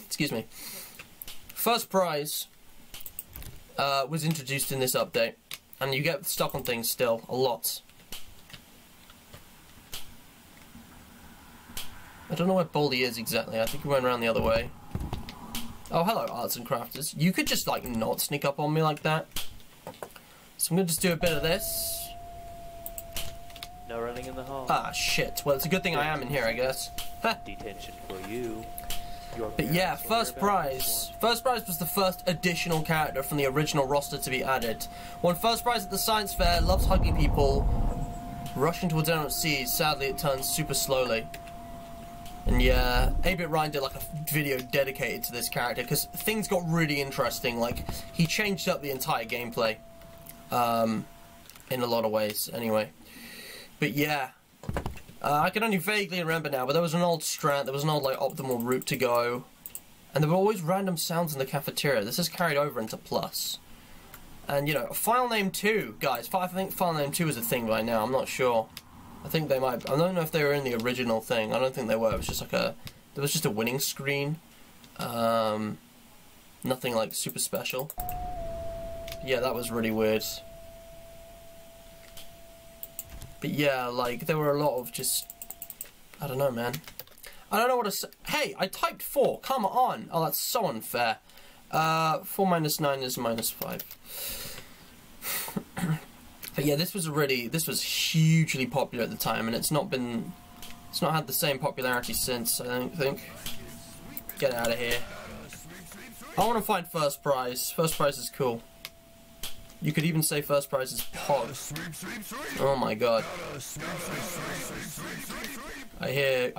Excuse me. First prize was introduced in this update, and you get stuck on things still a lot. I don't know where Baldi is exactly. I think he went around the other way. Oh, hello, arts and crafters. You could just like not sneak up on me like that. So I'm gonna just do a bit of this. No running in the hall. Ah, shit. Well, it's a good thing I am in here, I guess. Detention for you. But yeah, first prize. First prize was the first additional character from the original roster to be added. Won first prize at the science fair, loves hugging people, rushing towards Emerald Seas. Sadly, it turns super slowly. And yeah, 8-Bit Ryan did like a video dedicated to this character because things got really interesting. Like, he changed up the entire gameplay. In a lot of ways, anyway. But yeah, I can only vaguely remember now, but there was an old strat, there was an old like optimal route to go, and there were always random sounds in the cafeteria. This is carried over into Plus. And you know, File Name 2, guys, I think File Name 2 is a thing by now, I'm not sure. I think they might, I don't know if they were in the original thing, I don't think they were, it was just like there was just a winning screen. Nothing like super special. Yeah, that was really weird. But yeah, like, there were a lot of just... I don't know, man. I don't know what to say. Hey, I typed 4. Come on. Oh, that's so unfair. 4 minus 9 is minus 5. But yeah, this was hugely popular at the time, and it's not had the same popularity since, I don't think. Get out of here. I want to find first prize. First prize is cool. You could even say first prize is Pog. Oh my god. I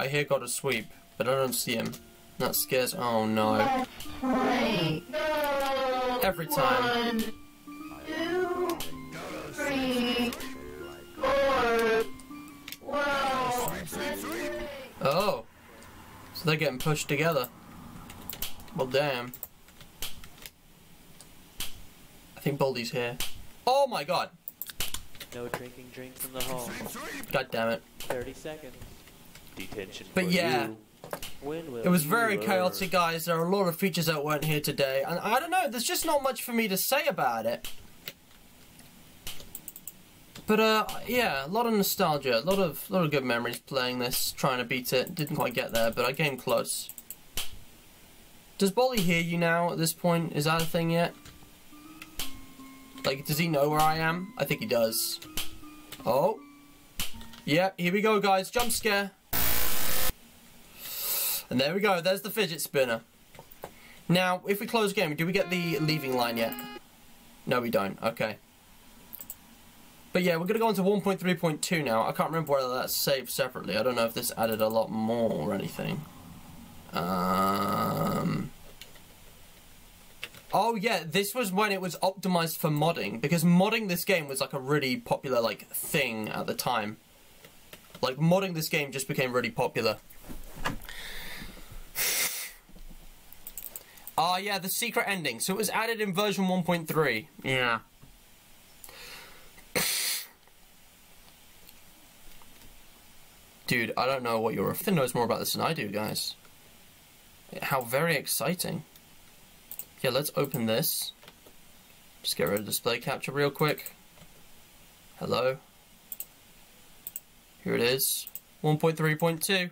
hear gotta sweep, but I don't see him. That scares. Oh no. Every time. 1, 2, 3, 4. Wow. Oh. So they're getting pushed together. Well, damn. I think Baldi's here. Oh my god! No drinking drinks in the hall. God damn it. 30 seconds. Detention But for yeah. you. When will It was you very learn? chaotic, guys. There are a lot of features that weren't here today, and I don't know, there's just not much for me to say about it. But yeah, a lot of nostalgia, a lot of good memories playing this, trying to beat it. Didn't quite get there, but I came close. Does Baldi hear you now at this point? Is that a thing yet? Like, does he know where I am? I think he does. Oh. Yeah, here we go, guys. Jump scare. And there we go. There's the fidget spinner. Now, if we close game, do we get the leaving line yet? No, we don't. Okay. But yeah, we're going to go on to 1.3.2 now. I can't remember whether that's saved separately. I don't know if this added a lot more or anything. Oh yeah, this was when it was optimized for modding, because modding this game was like a really popular like thing at the time. Like modding this game just became really popular. yeah, the secret ending. So it was added in version 1.3. Yeah. Dude, I don't know what your friend knows more about this than I do, guys. How very exciting. Yeah, let's open this. Just get rid of display capture real quick. Hello. Here it is. 1.3.2.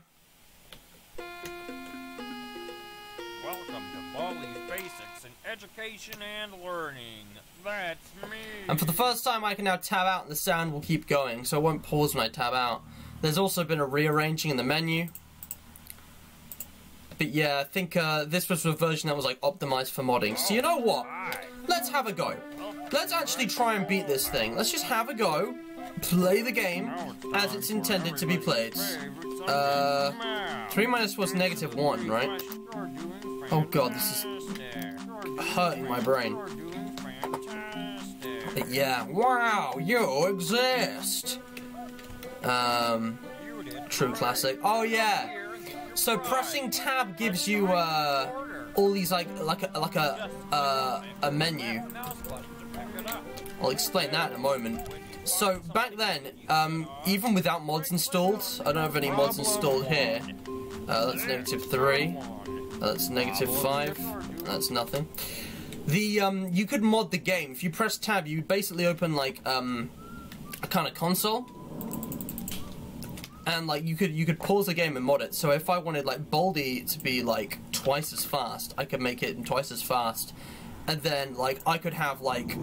Welcome to Baldi's Basics in Education and Learning. That's me. And for the first time I can now tab out and the sound will keep going, so I won't pause when I tab out. There's also been a rearranging in the menu. But yeah, I think this was a version that was like optimized for modding. So you know what? Let's have a go. Let's actually try and beat this thing. Let's just have a go. Play the game as it's intended to be played. 3 minus was -1, right? Oh god, this is hurting my brain. But yeah, wow, you exist. True classic. Oh yeah. So pressing tab gives you all these like a menu. I'll explain that in a moment. So back then, even without mods installed, I don't have any mods installed here. That's -3. That's -5. That's nothing. You could mod the game. If you press tab, you basically open like a kind of console. And like you could pause the game and mod it. So if I wanted like Baldi to be like twice as fast, I could make it twice as fast. And then like I could have like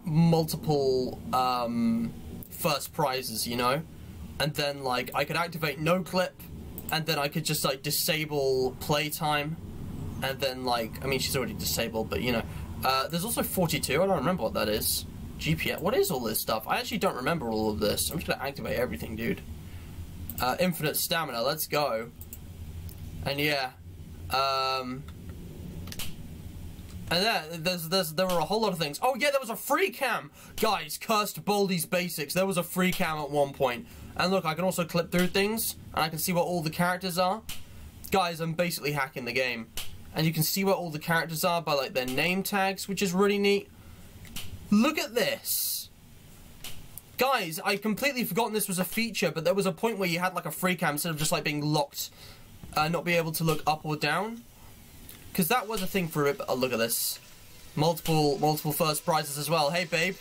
multiple first prizes, you know? And then like I could activate no clip, and then I could just like disable playtime. And then like, I mean she's already disabled, but you know. There's also 42, I don't remember what that is. GPS, what is all this stuff? I actually don't remember all of this. I'm just gonna activate everything, dude. Infinite stamina, let's go. And yeah, and there were a whole lot of things. Oh yeah, there was a free cam! Guys, cursed Baldi's Basics, there was a free cam at one point. And look, I can also clip through things, and I can see what all the characters are. Guys, I'm basically hacking the game. And you can see what all the characters are by like their name tags, which is really neat. Look at this! Guys, I'd completely forgotten this was a feature, but there was a point where you had like a free cam instead of just like being locked, not be able to look up or down. Because that was a thing for it. Oh, look at this. Multiple first prizes as well. Hey, babe.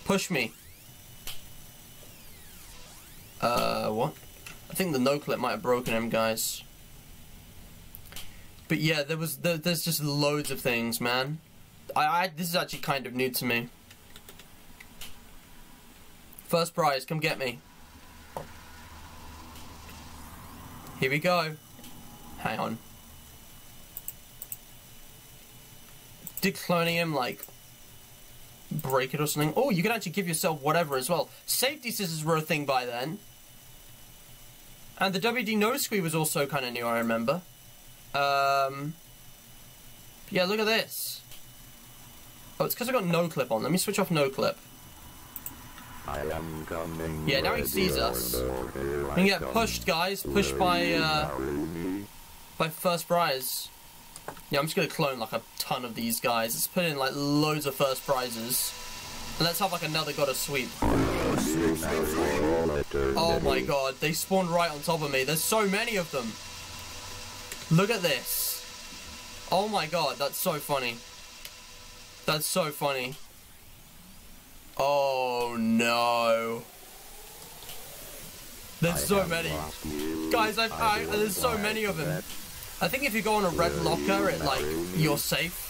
Push me. What? I think the no-clip might have broken him, guys. But yeah, there's just loads of things, man. This is actually kind of new to me. First prize, come get me. Here we go. Hang on. Did cloning him, like, break it or something? Oh, you can actually give yourself whatever as well. Safety scissors were a thing by then. And the WD no squeeze was also kind of new, I remember. Yeah, look at this. Oh, it's because I got no clip on. Let me switch off no clip. I am coming. Yeah, now he sees us. We can get pushed, guys. Pushed by first prize. Yeah, I'm just gonna clone like a ton of these guys. Let's put in like loads of first prizes. And let's have like another gotta sweep. Oh my god, they spawned right on top of me. There's so many of them. Look at this. Oh my god, that's so funny. That's so funny. Oh no. There's so many. Guys, there's so many of them. I think if you go on a red locker, you're safe.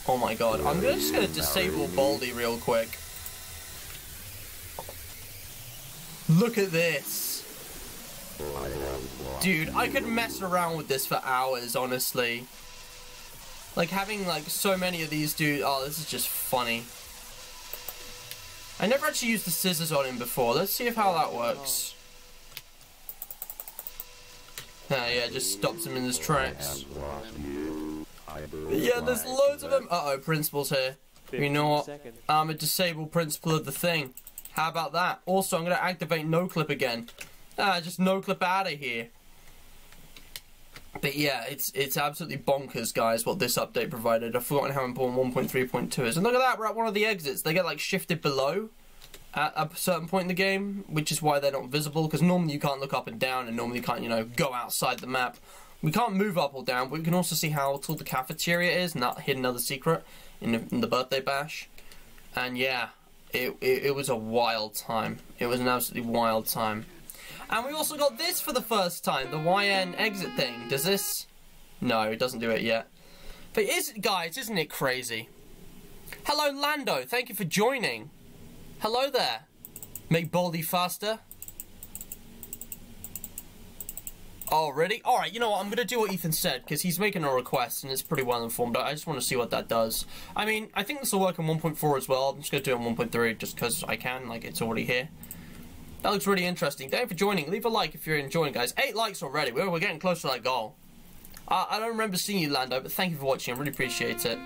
Oh my god, I'm just gonna disable Baldi real quick. Look at this. Dude, I could mess around with this for hours, honestly. Like, having, like, so many of these dudes... Oh, this is just funny. I never actually used the scissors on him before. Let's see how that works. Yeah, just stops him in his tracks. Yeah, there's loads of them. Uh-oh, Principal's here. You know what? I'm a disabled principal of the thing. How about that? Also, I'm going to activate no clip again. Just no clip out of here. But yeah, it's absolutely bonkers, guys, what this update provided. I've forgotten how important 1.3.2 is. And look at that, we're at one of the exits. They get, like, shifted below at a certain point in the game, which is why they're not visible, because normally you can't look up and down, and normally you can't, you know, go outside the map. We can't move up or down, but we can also see how tall the cafeteria is, and that hid another secret in the birthday bash. And yeah, it was a wild time. It was an absolutely wild time. And we also got this for the first time, the YN exit thing. Does this? No, it doesn't do it yet. But guys, isn't it crazy? Hello, Lando. Thank you for joining. Hello there. Make Baldi faster. Oh, really? Alright, you know what? I'm going to do what Ethan said, because he's making a request, and it's pretty well informed. I just want to see what that does. I mean, I think this will work on 1.4 as well. I'm just going to do it on 1.3, just because I can. Like, it's already here. That looks really interesting. Thank you for joining. Leave a like if you're enjoying, guys. 8 likes already. We're getting close to that goal. I don't remember seeing you, Lando, but thank you for watching. I really appreciate it.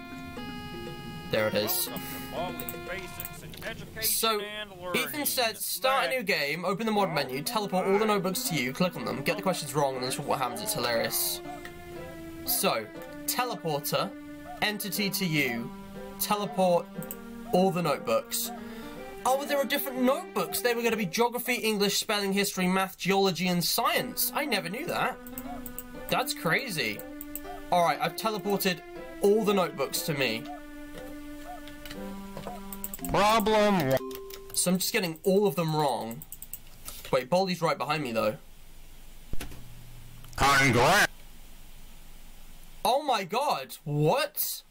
There it is. So, Ethan said, start a new game, open the mod menu, teleport all the notebooks to you, click on them, get the questions wrong, and then show what happens. It's hilarious. So, teleporter, entity to you, teleport all the notebooks. Oh, there are different notebooks. They were going to be geography, English, spelling, history, math, geology, and science. I never knew that. That's crazy. Alright, I've teleported all the notebooks to me. Problem. So I'm just getting all of them wrong. Wait, Baldi's right behind me, though. Congrats. Oh my god, what?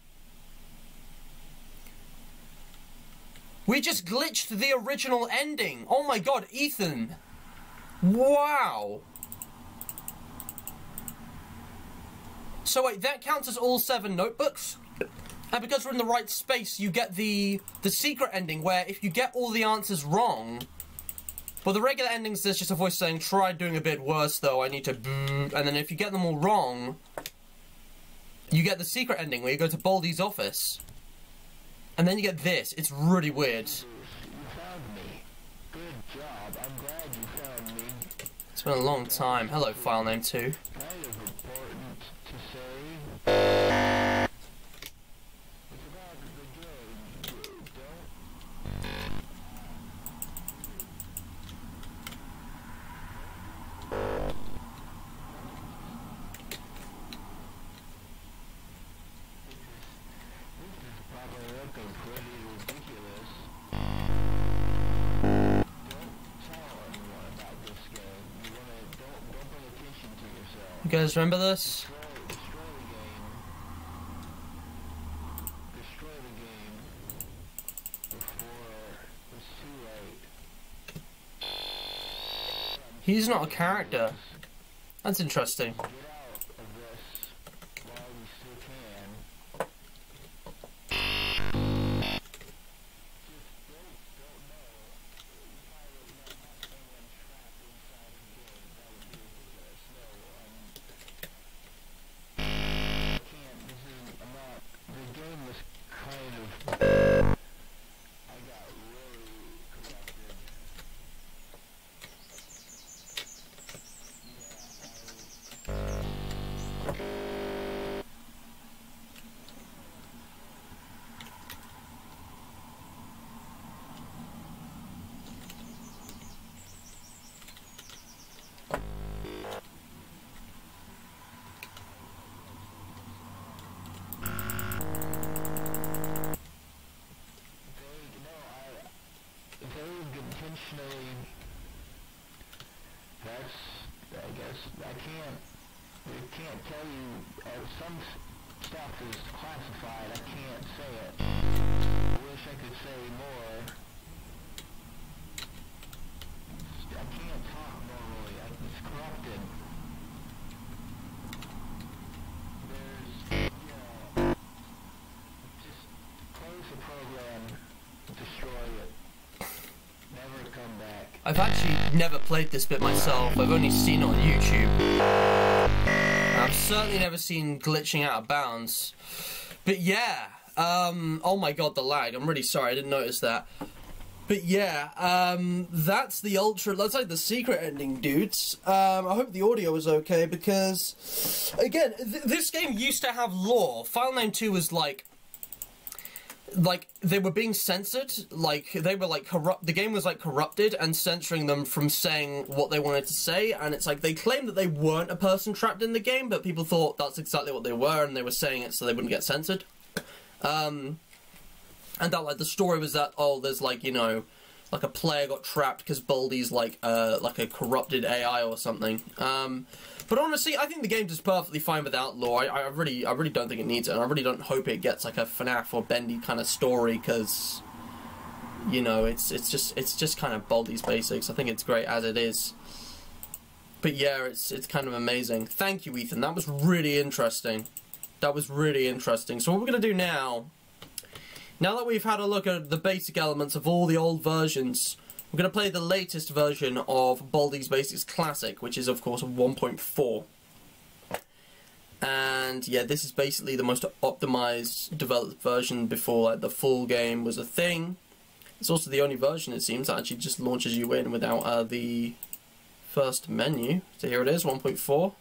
We just glitched the original ending. Oh my god, Ethan. Wow. So wait, that counts as all 7 notebooks? And because we're in the right space, you get the secret ending, where if you get all the answers wrong... Well, the regular endings, there's just a voice saying, try doing a bit worse, though, I need to... And then if you get them all wrong, you get the secret ending, where you go to Baldi's office. And then you get this. It's really weird. It's been a long time. Hello, file name 2. You guys remember this? He's not a character. That's interesting. I can't tell you, some stuff is classified, I can't say it. I wish I could say more. I can't talk normally, it's corrupted. There's, just close the program, destroy it. Never come back. I've actually never played this bit myself. I've only seen it on YouTube. I've certainly never seen glitching out of bounds. But yeah, oh my god, the lag. I'm really sorry, I didn't notice that. But yeah, that's the ultra. That's like the secret ending, dudes. I hope the audio was okay because, again, this game used to have lore. Filename 2 was like they were being censored. Like they were like corrupt. The game was like corrupted and censoring them from saying what they wanted to say. And it's like they claimed that they weren't a person trapped in the game, but people thought that's exactly what they were, and they were saying it so they wouldn't get censored. And that, like, the story was that, oh, there's, like, you know, like, a player got trapped because Baldi's, like a corrupted AI or something. But honestly, I think the game is perfectly fine without lore. I really don't think it needs it, and I really don't hope it gets, like, a FNAF or Bendy kind of story, because, you know, it's just kind of Baldi's basics. I think it's great as it is. But yeah, it's kind of amazing. Thank you, Ethan. That was really interesting. That was really interesting. So what we're going to do now that we've had a look at the basic elements of all the old versions, we're going to play the latest version of Baldi's Basics Classic, which is, of course, 1.4. And, yeah, this is basically the most optimized, developed version before, like, the full game was a thing. It's also the only version, it seems, that actually just launches you in without the first menu. So here it is, 1.4.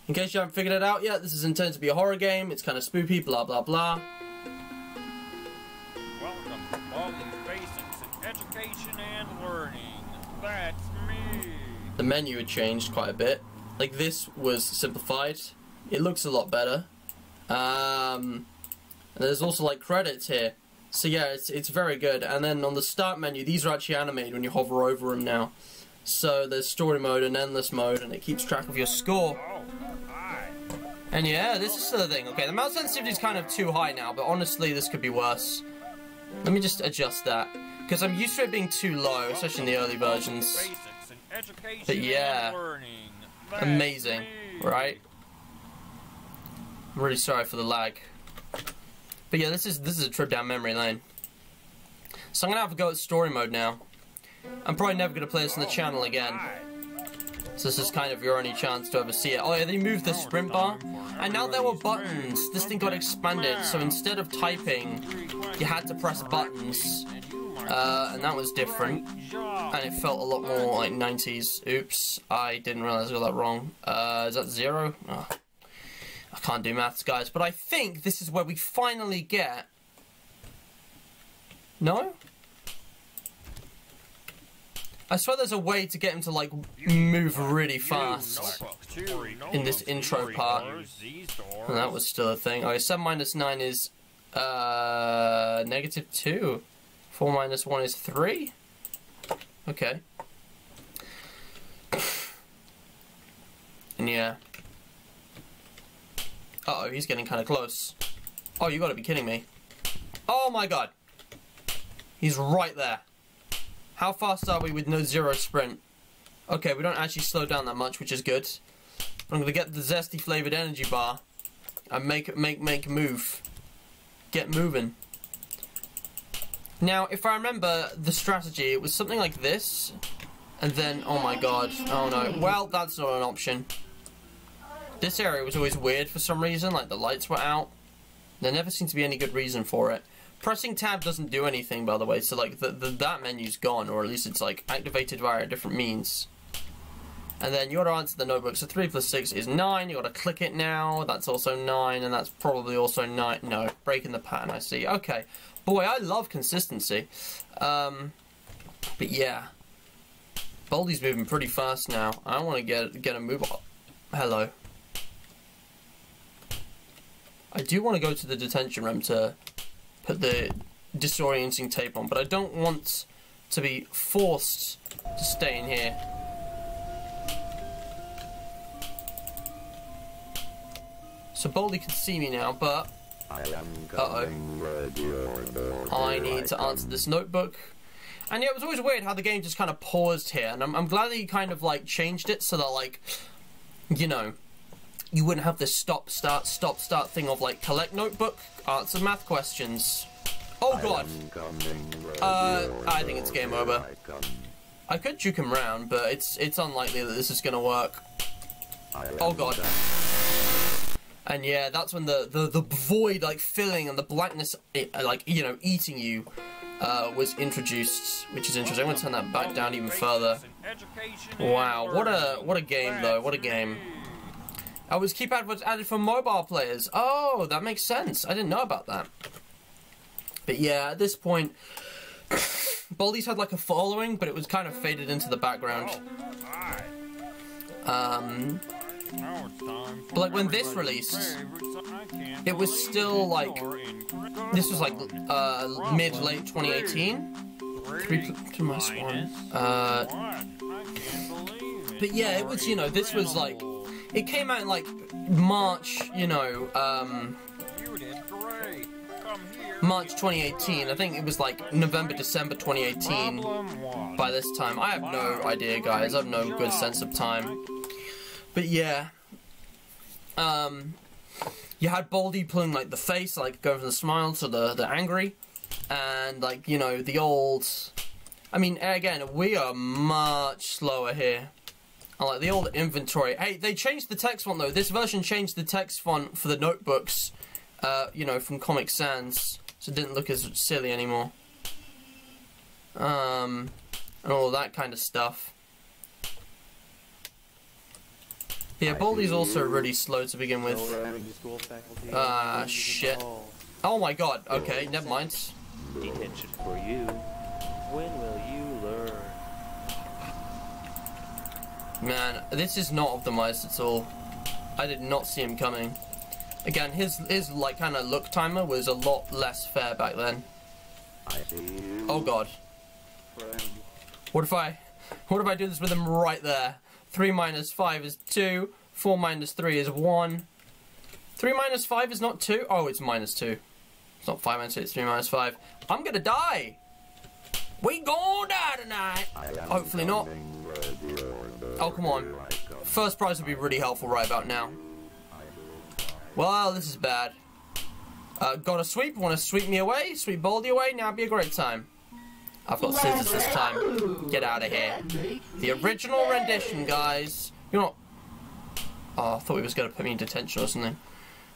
In case you haven't figured it out yet, this is intended to be a horror game. It's kind of spooky, blah, blah, blah. Welcome to Baldi's Basics in Education and Learning. That's me. The menu had changed quite a bit. Like, this was simplified. It looks a lot better. And there's also, like, credits here. So, yeah, it's very good. And then on the start menu, these are actually animated when you hover over them now. So there's story mode and endless mode, and it keeps track of your score. And yeah, this is the thing. Okay, the mouse sensitivity is kind of too high now, but honestly, this could be worse. Let me just adjust that, because I'm used to it being too low, especially in the early versions. But yeah, amazing, right? I'm really sorry for the lag. But yeah, this is a trip down memory lane. So I'm gonna have a go at story mode now. I'm probably never gonna play this on the channel again. So this is kind of your only chance to ever see it. Oh yeah, they moved the sprint bar. And now there were buttons. This thing got expanded, so instead of typing, you had to press buttons. And that was different. And it felt a lot more like 90s. Oops, I didn't realize I got that wrong. Is that 0? Oh, I can't do maths, guys. But I think this is where we finally get... No? I swear there's a way to get him to, like, move really fast in this intro part. And that was still a thing. Okay, 7 minus 9 is, -2. 4 minus 1 is 3? Okay. And yeah. Uh-oh, he's getting kind of close. Oh, you gotta be kidding me. Oh my god. He's right there. How fast are we with no 0 sprint? Okay, we don't actually slow down that much, which is good. But I'm gonna get the zesty flavored energy bar and make move. Get moving. Now, if I remember the strategy, it was something like this, and then, oh my god, oh no. Well, that's not an option. This area was always weird for some reason, like the lights were out. There never seemed to be any good reason for it. Pressing tab doesn't do anything, by the way, so like that menu's gone, or at least it's like activated via a different means. And then you gotta answer the notebook, so 3 plus 6 is 9, you gotta click it now, that's also 9, and that's probably also 9, no, breaking the pattern, I see, okay. Boy, I love consistency. But yeah. Baldi's moving pretty fast now. I want to get a move up. Hello. I do want to go to the detention room to put the disorienting tape on, but I don't want to be forced to stay in here. So Baldi can see me now, but uh-oh. I need to answer this notebook. And yeah, it was always weird how the game just kind of paused here, and I'm glad that you kind of like changed it so that, like, you know, you wouldn't have this stop start thing of like collect notebook, answer math questions. Oh god. I think it's game over. I could juke him round, but it's unlikely that this is gonna work. Oh god. And yeah, that's when the void, like, filling and the blackness, like, you know, eating you, was introduced, which is interesting. I'm gonna turn that back down even further. Wow, what a game, though. What a game. Oh, was keypad was added for mobile players. Oh, that makes sense. I didn't know about that. But yeah, at this point, Baldies had like a following, but it was kind of faded into the background. But like when this released, it was still like, this was like mid-late 2018. 3 to my spawn. But yeah, it was, you know, this was like, it came out in like March, you know, March 2018. I think it was like November, December 2018 by this time. I have no idea, guys. I have no good sense of time. But yeah, you had Baldi pulling like the face, like going from the smile to the angry, and like, you know, the old. I mean, again, we are much slower here. I like the old inventory. Hey, they changed the text font though. This version changed the text font for the notebooks, you know, from Comic Sans, so it didn't look as silly anymore. And all that kind of stuff. Yeah, Baldi's also really slow to begin with. Shit. Oh my god, okay, never mind. Detention for you. When will you learn? Man, this is not optimized at all. I did not see him coming. Again, his like kind of look timer was a lot less fair back then. Oh god. What if I do this with him right there? 3 minus 5 is 2. 4 minus 3 is 1. 3 minus 5 is not 2. Oh, it's minus 2. It's not 5 minus 2, it's 3 minus 5. I'm gonna die. We gonna die tonight. Hopefully not. Oh, come on. First prize would be really helpful right about now. Well, this is bad. Got a sweep. Want to sweep me away? Sweep Baldi away? Now would be a great time. I've got scissors this time. Get out of here. The original rendition, guys. You're not... Oh, I thought he was going to put me in detention or something.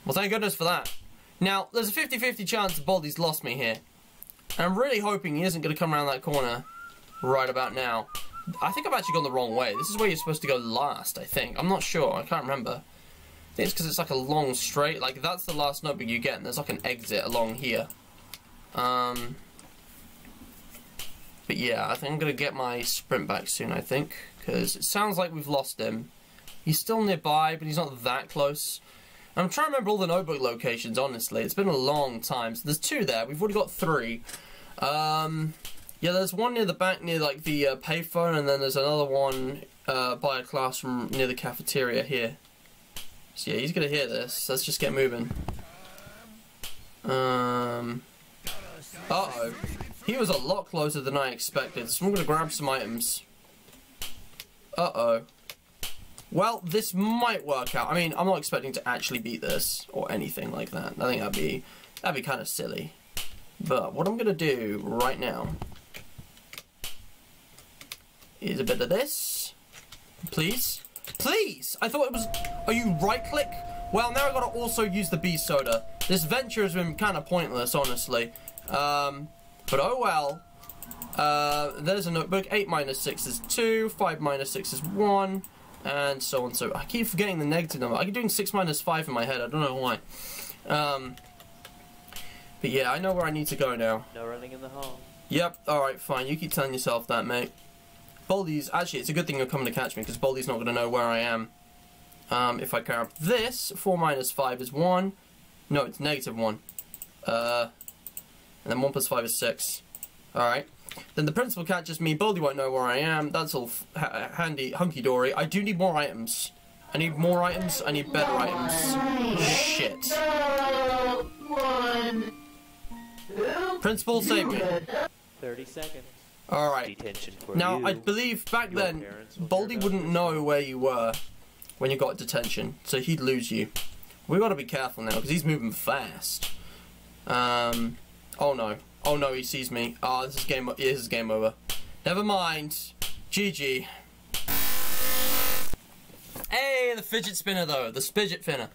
Well, thank goodness for that. Now, there's a 50-50 chance that Baldi's lost me here. And I'm really hoping he isn't going to come around that corner right about now. I think I've actually gone the wrong way. This is where you're supposed to go last, I think. I'm not sure. I can't remember. I think it's because it's like a long straight. Like, that's the last notebook you get, and there's like an exit along here. But yeah, I think I'm going to get my sprint back soon, I think. Because it sounds like we've lost him. He's still nearby, but he's not that close. I'm trying to remember all the notebook locations, honestly. It's been a long time. So there's 2 there. We've already got 3. Yeah, there's one near the back, near like the payphone, and then there's another one by a classroom near the cafeteria here. So yeah, he's gonna hear this. Let's just get moving. Uh-oh. He was a lot closer than I expected, so I'm gonna grab some items. Uh-oh. Well, this might work out. I mean, I'm not expecting to actually beat this, or anything like that. I think that'd be kind of silly. But what I'm gonna do right now is a bit of this. Please. Please! I thought it was... Are you right-click? Well, now I've got to also use the bee soda. This venture has been kind of pointless, honestly. But oh well. There's a notebook. 8 minus 6 is 2. 5 minus 6 is 1. And so on. So I keep forgetting the negative number. I keep doing 6 minus 5 in my head. I don't know why. But yeah, I know where I need to go now. No running in the hall. Yep. Alright, fine. You keep telling yourself that, mate. Baldi's... Actually, it's a good thing you're coming to catch me, because Baldi's not going to know where I am. If I grab this, 4 minus 5 is 1. No, it's negative 1. And then 1 plus 5 is 6. Alright. Then the principal catches me. Baldi won't know where I am. That's all handy, hunky-dory. I do need more items. I need more items. I need better items. Shit. Principal, save me. 30 seconds. Alright. Detention for Now, you. I believe back Your then, parents will Baldi hear wouldn't about know where you were when you got detention, so he'd lose you. We've got to be careful now, because he's moving fast. Oh no. Oh no, he sees me. Oh, this is game. Yeah, this is game over. Never mind. GG. Hey, the fidget spinner though. The fidget spinner.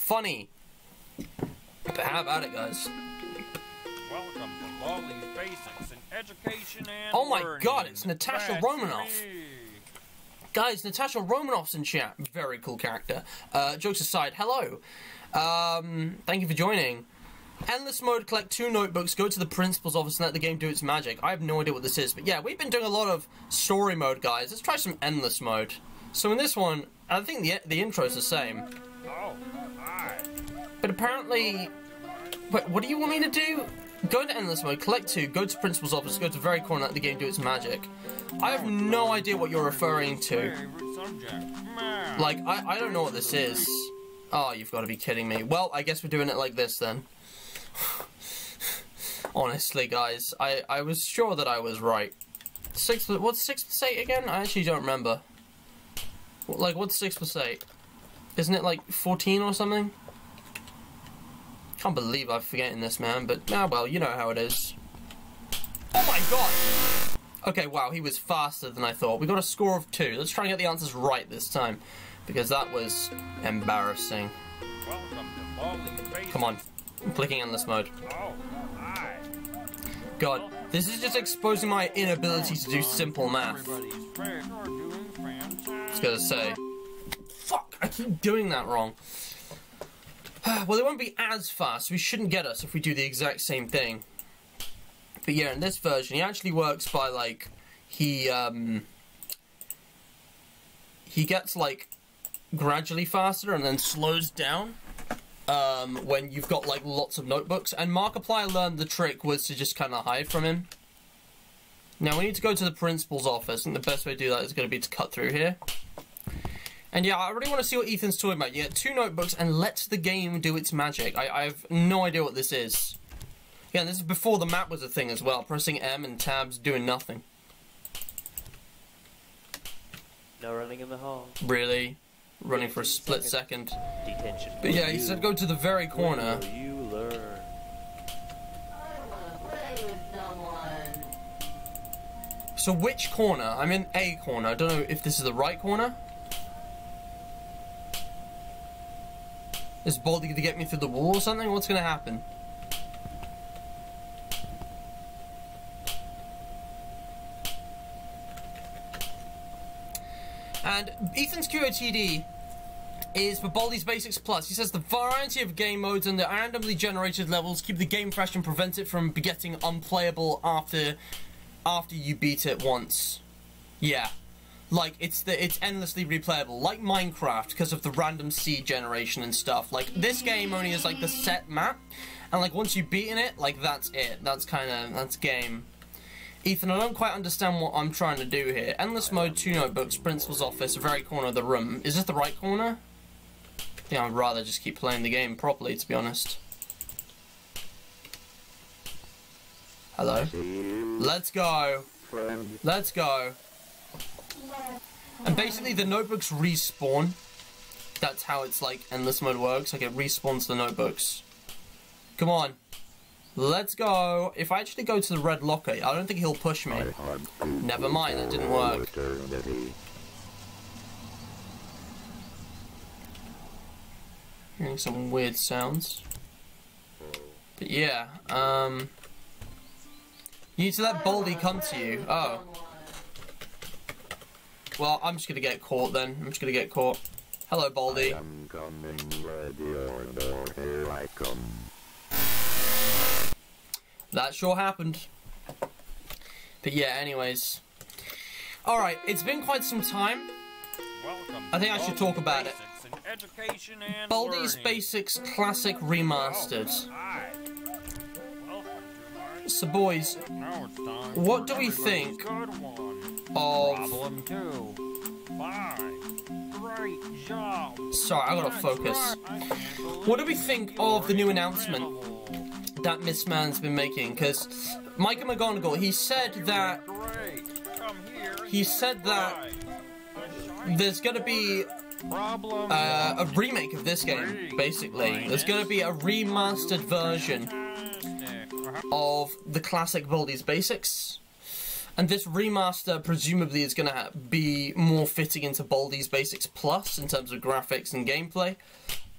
funny. But how about it, guys? Welcome to Baldi's Basics in Education and Oh my Learning. god, it's Natasha That's Romanoff. me. Guys, Natasha Romanoff's in chat. Very cool character. Jokes aside, hello. Thank you for joining. Endless mode, collect 2 notebooks, go to the principal's office and let the game do its magic. I have no idea what this is, but yeah, we've been doing a lot of story mode, guys. Let's try some endless mode. So in this one, I think the intro's the same. Oh, hi. But apparently... Wait, what do you want me to do? Go into endless mode, collect 2, go to principal's office, go to the very corner, let the game do its magic. I have no idea what you're referring to. Favorite subject, math. Like, I don't know what this is. Oh, you've got to be kidding me. Well, I guess we're doing it like this then. Honestly, guys, I was sure that I was right. What's 6 plus 8 again? I actually don't remember. Like, what's 6 plus 8? Isn't it like 14 or something? Can't believe I'm forgetting this, man, but well, you know how it is. Oh my god! Okay, wow, he was faster than I thought. We got a score of 2. Let's try and get the answers right this time, because that was embarrassing. Welcome to Baldi's Basics. Come on, I'm clicking endless mode. Oh, hi. God, this is just exposing my inability to do simple math. Everybody's fair. You're doing fantastic. I was gonna say. Fuck, I keep doing that wrong. Well, it won't be as fast. We shouldn't get us if we do the exact same thing. But yeah, in this version, he actually works by, like, he gets, like, gradually faster and then slows down when you've got, like, lots of notebooks. And Markiplier learned the trick was to just kind of hide from him. Now, we need to go to the principal's office, and the best way to do that is going to be to cut through here. And yeah, I really want to see what Ethan's talking about. You get 2 notebooks and let the game do its magic. I have no idea what this is. Yeah, and this is before the map was a thing as well. Pressing M and tabs doing nothing. No running in the hall. Really? Running for a split second. Detention. But yeah, he said go to the very corner. When will you learn? So which corner? I'm in A corner. I don't know if this is the right corner. Is Baldi going to get me through the wall or something? What's going to happen? And Ethan's QOTD is for Baldi's Basics Plus. He says the variety of game modes and the randomly generated levels keep the game fresh and prevent it from getting unplayable after you beat it once. Yeah. Like, it's endlessly replayable, like Minecraft, because of the random seed generation and stuff. Like, this game only has, like, the set map, and, like, once you've beaten it, like, that's it. That's game. Ethan, I don't quite understand what I'm trying to do here. Endless mode, 2 notebooks, principal's office, very corner of the room. Is this the right corner? Yeah, I'd rather just keep playing the game properly, to be honest. Hello? Let's go. Let's go. And basically the notebooks respawn. That's how it's like endless mode works. Like it respawns the notebooks. Come on. Let's go. If I actually go to the red locker, I don't think he'll push me. Never mind, that didn't work. Hearing some weird sounds. But yeah, you need to let Baldi come to you. Oh. Well, I'm just gonna get caught then. I'm just gonna get caught. Hello, Baldi. I'm coming, ready order, here I come. That sure happened. But yeah, anyways. Alright, it's been quite some time. Welcome I think I should talk about it. Education and Baldi's Learning. Basics Classic Remastered. Oh, hi. Welcome to my... So boys, Now it's time what for do we everybody's think good one. of... Problem 2. 5. Great job. Sorry, I gotta focus. I can't believe What do we think of the new you're announcement incredible. that Miss Man's been making? Because Micah McGonagall, he said that... Great. Come here and He said that try. A shiny there's gonna be problem. a remake of this game, basically. There's gonna be a remastered version of the classic Baldi's Basics. And this remaster presumably is gonna be more fitting into Baldi's Basics Plus in terms of graphics and gameplay.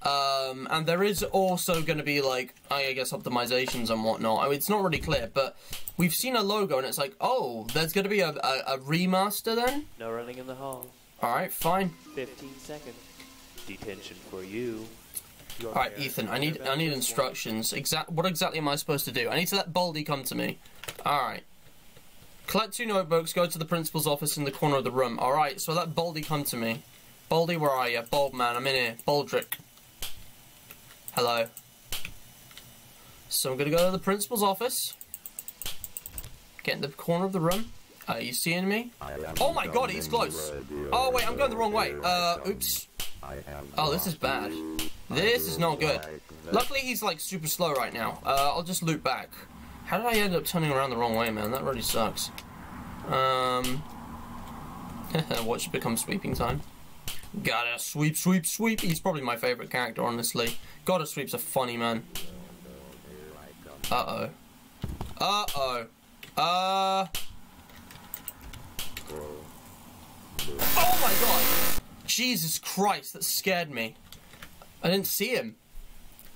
And there is also going to be, like, I guess, optimizations and whatnot. I mean, it's not really clear, but we've seen a logo and it's like, oh, there's going to be a remaster then? No running in the hall. Alright, fine. 15 seconds. Detention for you. Alright, Ethan, I need instructions. What exactly am I supposed to do? I need to let Baldi come to me. Alright. Collect 2 notebooks, go to the principal's office in the corner of the room. Alright, so let Baldi come to me. Baldi, where are you? Bald man, I'm in here. Baldrick. Hello. So I'm gonna go to the principal's office. Get in the corner of the room. Are you seeing me? Oh my god, he's close. Oh wait, I'm going the wrong way. Oops. Oh, this is bad. This is not good. Luckily, he's like super slow right now. I'll just loop back. How did I end up turning around the wrong way, man? That really sucks. Watch it become sweeping time. Gotta sweep, sweep, sweep. He's probably my favorite character, honestly. Gotta sweep's a funny man. Uh-oh. Uh-oh. Oh my god! Jesus Christ, that scared me. I didn't see him.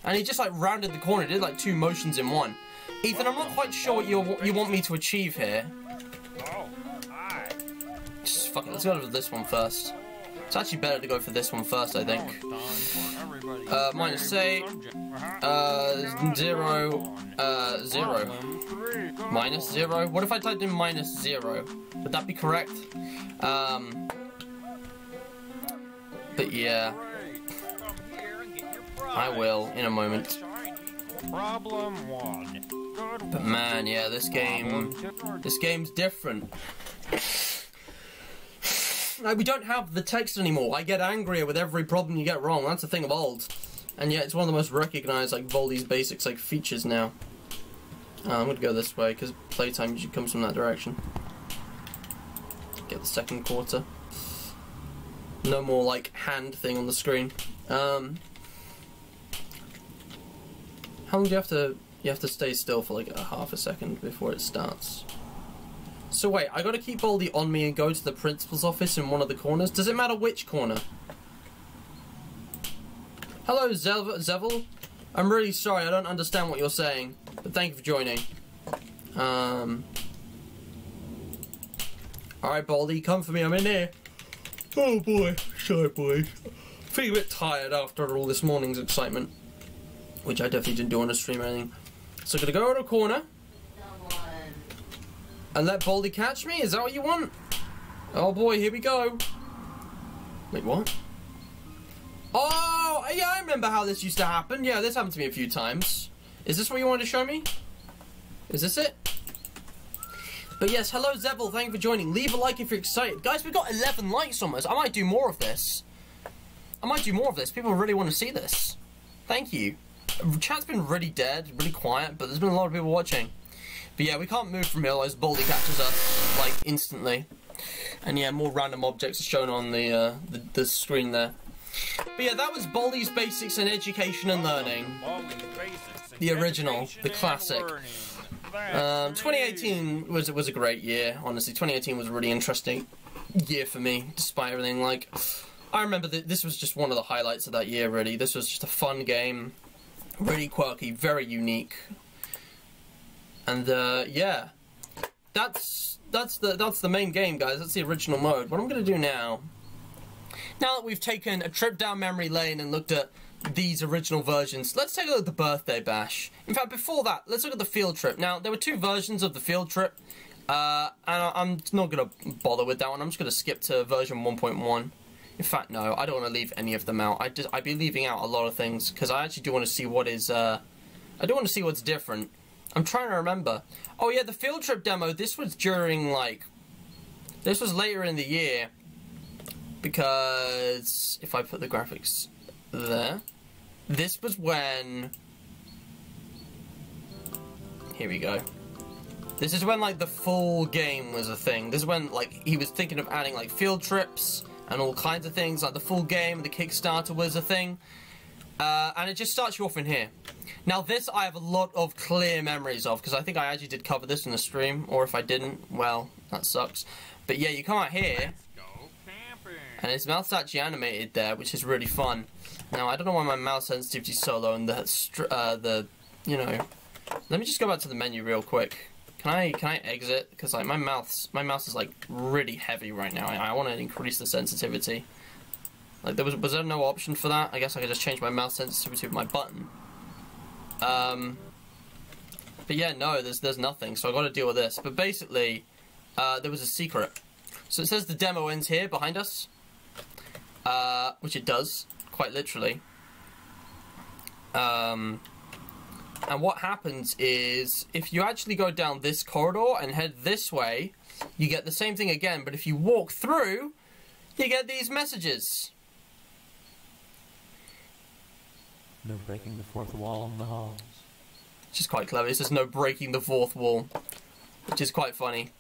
And he just like rounded the corner, did like 2 motions in one. Ethan, I'm not quite sure what you want me to achieve here. Just fuck it, let's go to this one first. It's actually better to go for this one first, I think. Minus 8. 0. 0. Minus 0? What if I typed in minus 0? Would that be correct? But yeah. I will, in a moment. Problem 1. But man, yeah, this game's different. Like, we don't have the text anymore. I get angrier with every problem you get wrong. That's a thing of old. And yet, it's one of the most recognized, like, Baldi's basics, like, features now. I'm gonna go this way, because playtime usually comes from that direction. Get the second quarter. No more, like, hand thing on the screen. How long do you have to... You have to stay still for, like, a half a second before it starts. So wait, I gotta keep Baldi on me and go to the principal's office in one of the corners? Does it matter which corner? Hello, Zevel? I'm really sorry, I don't understand what you're saying. But thank you for joining. Alright, Baldi, come for me, I'm in here. Oh boy, sorry boys. Feeling a bit tired after all this morning's excitement. Which I definitely didn't do on a stream or anything. So I'm gonna go to a corner. And let Baldi catch me? Is that what you want? Oh boy, here we go. Wait, what? Oh, yeah, I remember how this used to happen. Yeah, this happened to me a few times. Is this what you wanted to show me? Is this it? But yes, hello Zevel, thank you for joining. Leave a like if you're excited. Guys, we've got 11 likes almost. I might do more of this. People really want to see this. Thank you. Chat's been really dead, really quiet, but there's been a lot of people watching. But yeah, we can't move from here, otherwise Baldi catches us, like, instantly. And yeah, more random objects are shown on the screen there. But yeah, that was Baldi's Basics in Education and Learning. The original, the classic. 2018 was a great year, honestly. 2018 was a really interesting year for me, despite everything. Like, I remember that this was just one of the highlights of that year, really. This was just a fun game, really quirky, very unique. And yeah, that's the main game, guys. That's the original mode. What I'm gonna do now that we've taken a trip down memory lane and looked at these original versions, let's take a look at the Birthday Bash. In fact, before that, let's look at the Field Trip. Now, there were 2 versions of the Field Trip, and I'm not gonna bother with that one. I'm just gonna skip to version 1.1. In fact, no, I don't want to leave any of them out. I'd be leaving out a lot of things because I actually do want to see what is. I do want to see what's different. I'm trying to remember. Oh yeah, the Field Trip demo, this was during, like... This was later in the year. Because... If I put the graphics there... This was when... Here we go. This is when, like, the full game was a thing. This is when, like, he was thinking of adding, like, field trips and all kinds of things. Like, the full game, the Kickstarter was a thing. And it just starts you off in here. Now this I have a lot of clear memories of, because I think I actually did cover this in the stream, or if I didn't, well, that sucks. But yeah, you come out here, and his mouth's actually animated there, which is really fun. Now, I don't know why my mouse sensitivity is so low and you know... Let me just go back to the menu real quick. Can I exit? Because like my mouse is like really heavy right now. I want to increase the sensitivity. Like was there no option for that? I guess I could just change my mouse sensitivity with my button. But yeah, no, there's nothing. So I got to deal with this. But basically, there was a secret. So it says the demo ends here behind us, which it does quite literally. And what happens is, if you actually go down this corridor and head this way, you get the same thing again, but if you walk through, you get these messages. No breaking the fourth wall in the halls. Which is quite clever. It says no breaking the fourth wall, which is quite funny.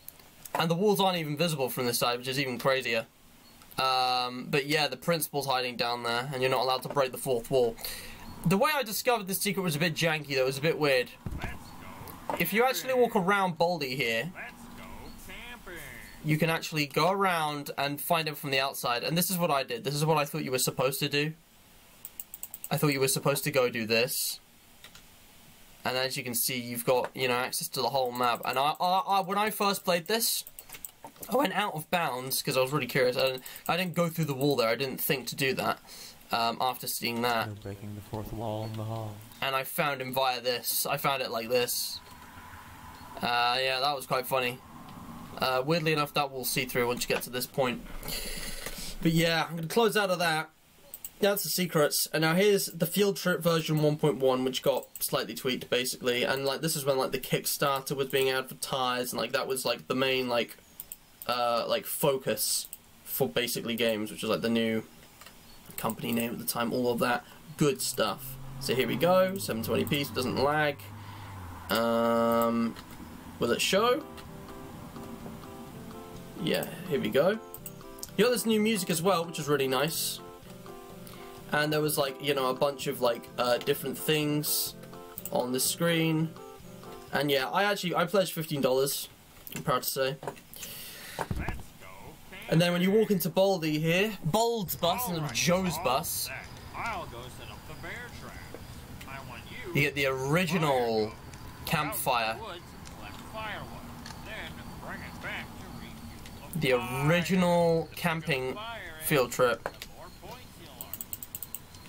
And the walls aren't even visible from this side, which is even crazier. But yeah, the principal's hiding down there, and you're not allowed to break the fourth wall. The way I discovered this secret was a bit janky, though. It was a bit weird. If you actually walk around Baldi here, you can actually go around and find it from the outside. And this is what I did. This is what I thought you were supposed to do. I thought you were supposed to go do this. And as you can see, you've got, you know, access to the whole map. And when I first played this, I went out of bounds because I was really curious. I didn't go through the wall there. I didn't think to do that. After seeing that. No breaking the fourth wall in the hall. And I found him via this. I found it like this. Yeah, that was quite funny. Weirdly enough, that will see through once you get to this point. But yeah, I'm going to close out of that. That's the secrets. And now here's the field trip version 1.1, which got slightly tweaked, basically. And like this is when like the Kickstarter was being advertised, and like that was like the main like focus for basically games, which was like the new company name at the time, all of that good stuff. So here we go, 720p, so it doesn't lag. Will it show? Yeah, here we go. You got this new music as well, which is really nice. And there was like, you know, a bunch of like different things on the screen. And yeah, I pledged $15, I'm proud to say. And then when you walk into Baldi here, Bald's bus and Joe's bus, you get the original campfire. The original camping field trip.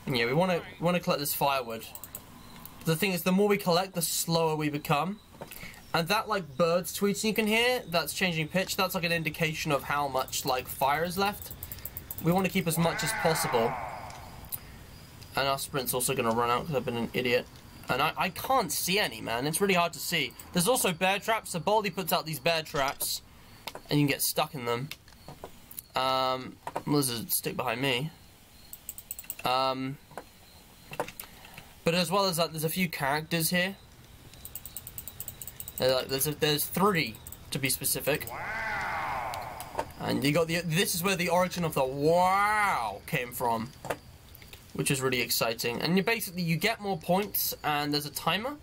And yeah, we want to collect this firewood. The thing is, the more we collect, the slower we become. And that, like, birds tweeting you can hear, that's changing pitch, that's like an indication of how much, like, fire is left. We want to keep as much as possible. And our sprint's also going to run out because I've been an idiot. And I can't see any, man. It's really hard to see. There's also bear traps, so Baldi puts out these bear traps. And you can get stuck in them. Well, there's a stick behind me. But as well as that, there's a few characters here. There's 3 to be specific. And you got this is where the origin of the wow came from, which is really exciting. And you get more points, and there's a timer.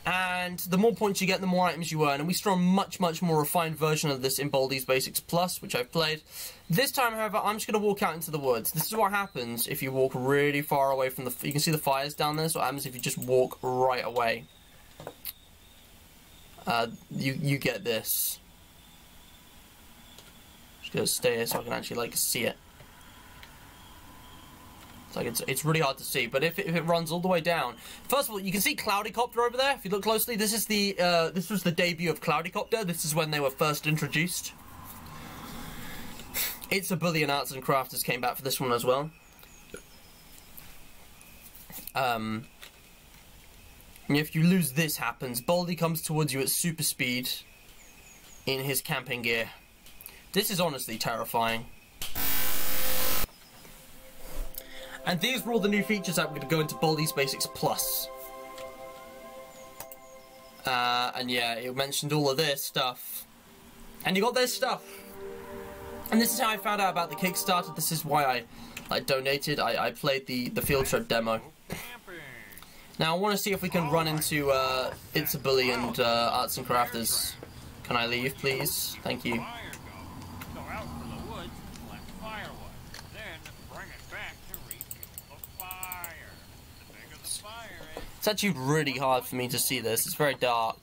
And the more points you get, the more items you earn. And we store a much more refined version of this in Baldi's Basics Plus, which I've played. This time, however, I'm just going to walk out into the woods. This is what happens if you walk really far away from the... You can see the fires down there, so what happens if you just walk right away. You get this. Just gonna stay here so I can actually like see it. It's like it's really hard to see, but if it runs all the way down, first of all, you can see Cloudycopter over there. If you look closely, this is this was the debut of Cloudycopter. This is when they were first introduced. It's a Billion Arts and Crafters came back for this one as well. If you lose, this happens. Baldi comes towards you at super speed in his camping gear. This is honestly terrifying. And these were all the new features that we're going to go into Baldi's Basics Plus. And yeah, it mentioned all of this stuff. And you got this stuff. And this is how I found out about the Kickstarter. This is why I donated. I played the field trip demo. Now I want to see if we can run into It's a Billion Arts and Crafters. Can I leave, please? Thank you. actually really hard for me to see this. It's very dark.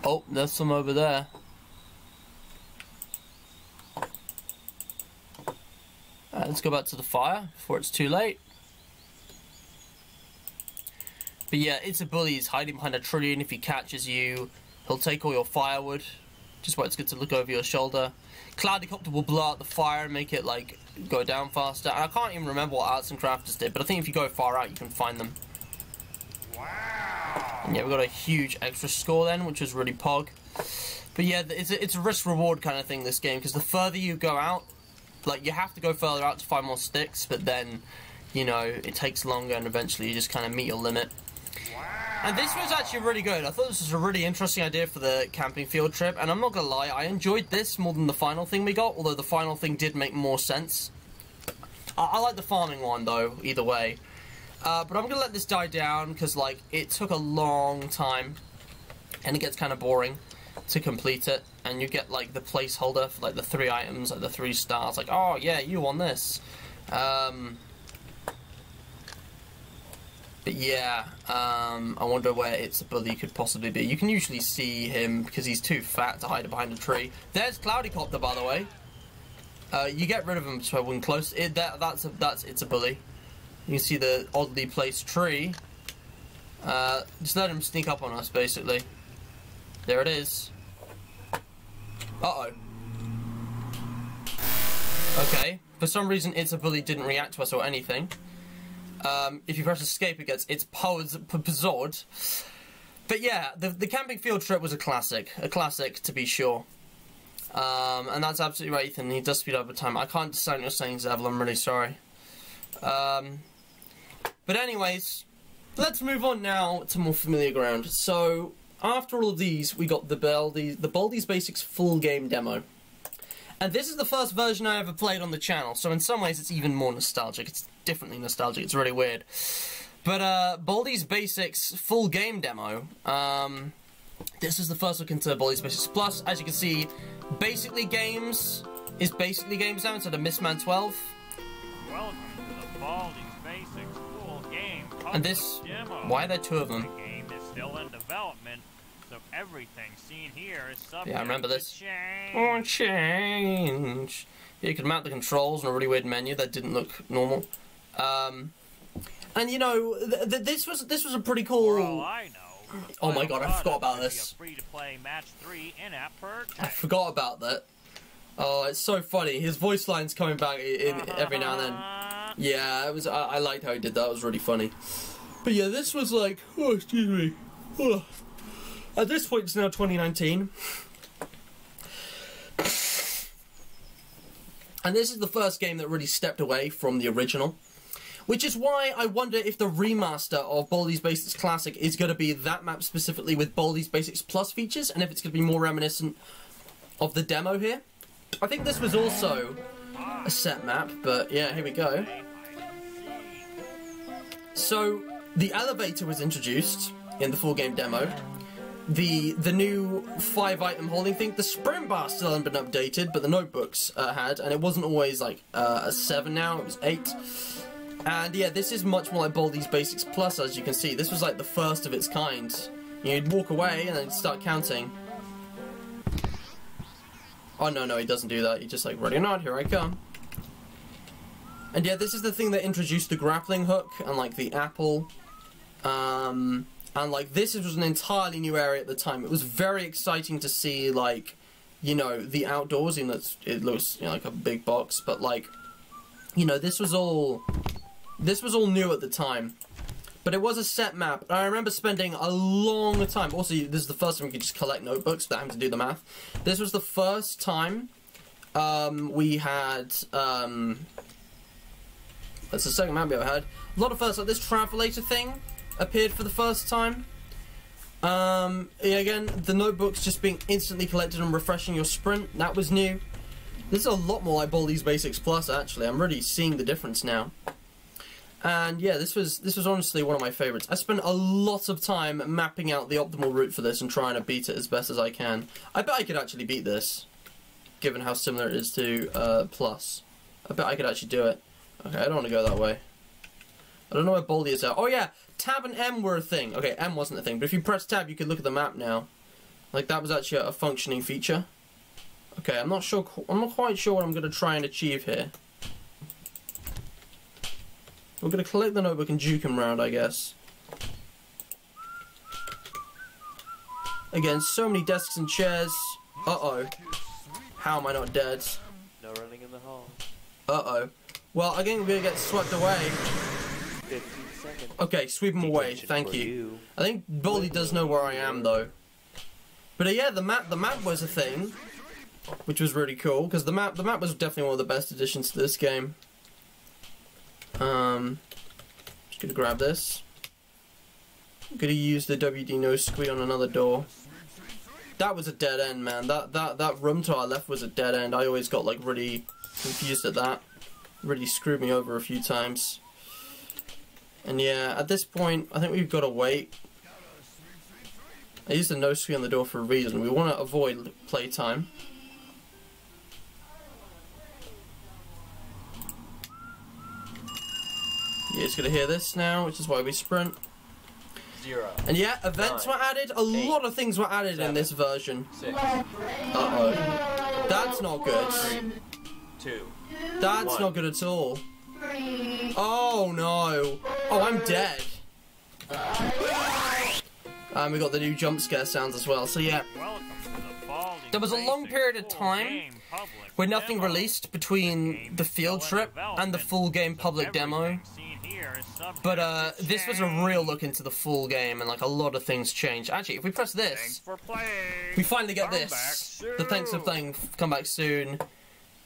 Oh, there's some over there. Let's go back to the fire before it's too late. But yeah, it's a bully. He's hiding behind a tree, and if he catches you, he'll take all your firewood. Just why it's good to look over your shoulder. Cloudycopter will blow out the fire and make it, like, go down faster. And I can't even remember what Arts and Crafters did, but I think if you go far out, you can find them. Wow. And yeah, we got a huge extra score then, which was really pog. But yeah, it's a risk-reward kind of thing, this game, because the further you go out, like, you have to go further out to find more sticks, but then, you know, it takes longer and eventually you just kind of meet your limit. And this was actually really good. I thought this was a really interesting idea for the camping field trip, and I'm not gonna lie, I enjoyed this more than the final thing we got, although the final thing did make more sense. I like the farming one, though, either way. But I'm gonna let this die down, because, like, it took a long time, and it gets kind of boring to complete it, and you get, like, the placeholder for, like, the 3 items, like the 3 stars, like, oh yeah, you won this. But yeah, I wonder where It's a Bully could possibly be. You can usually see him because he's too fat to hide behind a tree. There's Cloudycopter, by the way. You get rid of him so when close. That's It's a Bully. You can see the oddly placed tree. Just let him sneak up on us, basically. There it is. Uh-oh. Okay. For some reason, It's a Bully didn't react to us or anything. If you press escape, it gets its powers absorbed. But yeah, the camping field trip was a classic to be sure. And that's absolutely right, Ethan. He does speed up with time. I can't discern your saying, Zevel. I'm really sorry. But anyways, let's move on now to more familiar ground. So after all of these, we got the Baldies Basics full game demo. And this is the first version I ever played on the channel, so in some ways it's even more nostalgic. It's differently nostalgic, it's really weird. But, Baldies Basics full game demo, this is the first look into Baldies Basics Plus. As you can see, Basically Games is Basically Games now instead of Missman 12. Welcome to the Baldies Basics full game and this, demo. Why are there 2 of them? The game is still in development, so everything seen here is subject Yeah, I remember this. to change. Oh, change. Yeah, you could mount the controls in a really weird menu that didn't look normal. And you know, this was a pretty cool. For all I know, oh my god, I forgot about this. Free-to-play match 3 in-app purchase. I forgot about that. Oh, it's so funny. His voice line's coming back every now and then. Yeah, it was. I liked how he did that. It was really funny. But yeah, this was like, oh, excuse me. Oh. At this point, it's now 2019. And this is the first game that really stepped away from the original. Which is why I wonder if the remaster of Baldi's Basics Classic is going to be that map specifically with Baldi's Basics Plus features, and if it's going to be more reminiscent of the demo here. I think this was also a set map, but yeah, here we go. So, the elevator was introduced in the full game demo. The new 5-item holding thing. The sprint bar still hadn't been updated, but the notebooks had, and it wasn't always like a 7 now, it was 8. And yeah, this is much more like Baldi's Basics Plus, as you can see. This was like the first of its kind. You'd walk away and then start counting. Oh no, he doesn't do that. He just like, ready or not, here I come. And yeah, this is the thing that introduced the grappling hook and like the apple. And like this was an entirely new area at the time. It was very exciting to see, like, you know, the outdoors. Even though it looks, you know, like a big box, but like, you know, this was all new at the time. But it was a set map. And I remember spending a long time. Also, this is the first time we could just collect notebooks without having to do the math. This was the first time we had. That's the second map we ever had. A lot of firsts, like this travelator thing appeared for the first time. Yeah, again, the notebooks just being instantly collected and refreshing your sprint, that was new. This is a lot more like Baldi's Basics Plus, actually. I'm really seeing the difference now. And yeah, this was honestly one of my favourites. I spent a lot of time mapping out the optimal route for this and trying to beat it as best as I can. I bet I could actually beat this, given how similar it is to Plus. I bet I could actually do it. Okay, I don't want to go that way. I don't know where Baldi is at. Oh yeah, tab and M were a thing. Okay, M wasn't a thing, but if you press tab, you could look at the map now. Like, that was actually a functioning feature. Okay, I'm not quite sure what I'm going to try and achieve here. We're going to collect the notebook and juke him round, I guess. Again, so many desks and chairs. Uh-oh. How am I not dead? No running in the hall. Uh-oh. Well, I think we're going to get swept away. 15 seconds. Okay, sweep him away. Detention Thank for you. I think Baldi does know where I am, though. But yeah, the map was a thing, which was really cool, because the map was definitely one of the best additions to this game. Just gonna grab this. I'm gonna use the WD no squeeze on another door. That was a dead end, man. That room to our left was a dead end. I always got like really confused at that. Really screwed me over a few times. And yeah, at this point, I think we've got to wait. I used the no squeeze on the door for a reason. We want to avoid playtime. You're just gonna hear this now, which is why we sprint. 0. And yeah, events were added. A lot of things were added in this version. 6. Uh-oh. That's not good. 2. That's 1. not good at all. Oh no. Oh, I'm dead. And we got the new jump scare sounds as well, so yeah. There was a long period of time where nothing released between the field trip and the full game public demo. But this was a real look into the full game, and like a lot of things changed. Actually, if we press this, we finally get this. The thanks for playing, come back soon.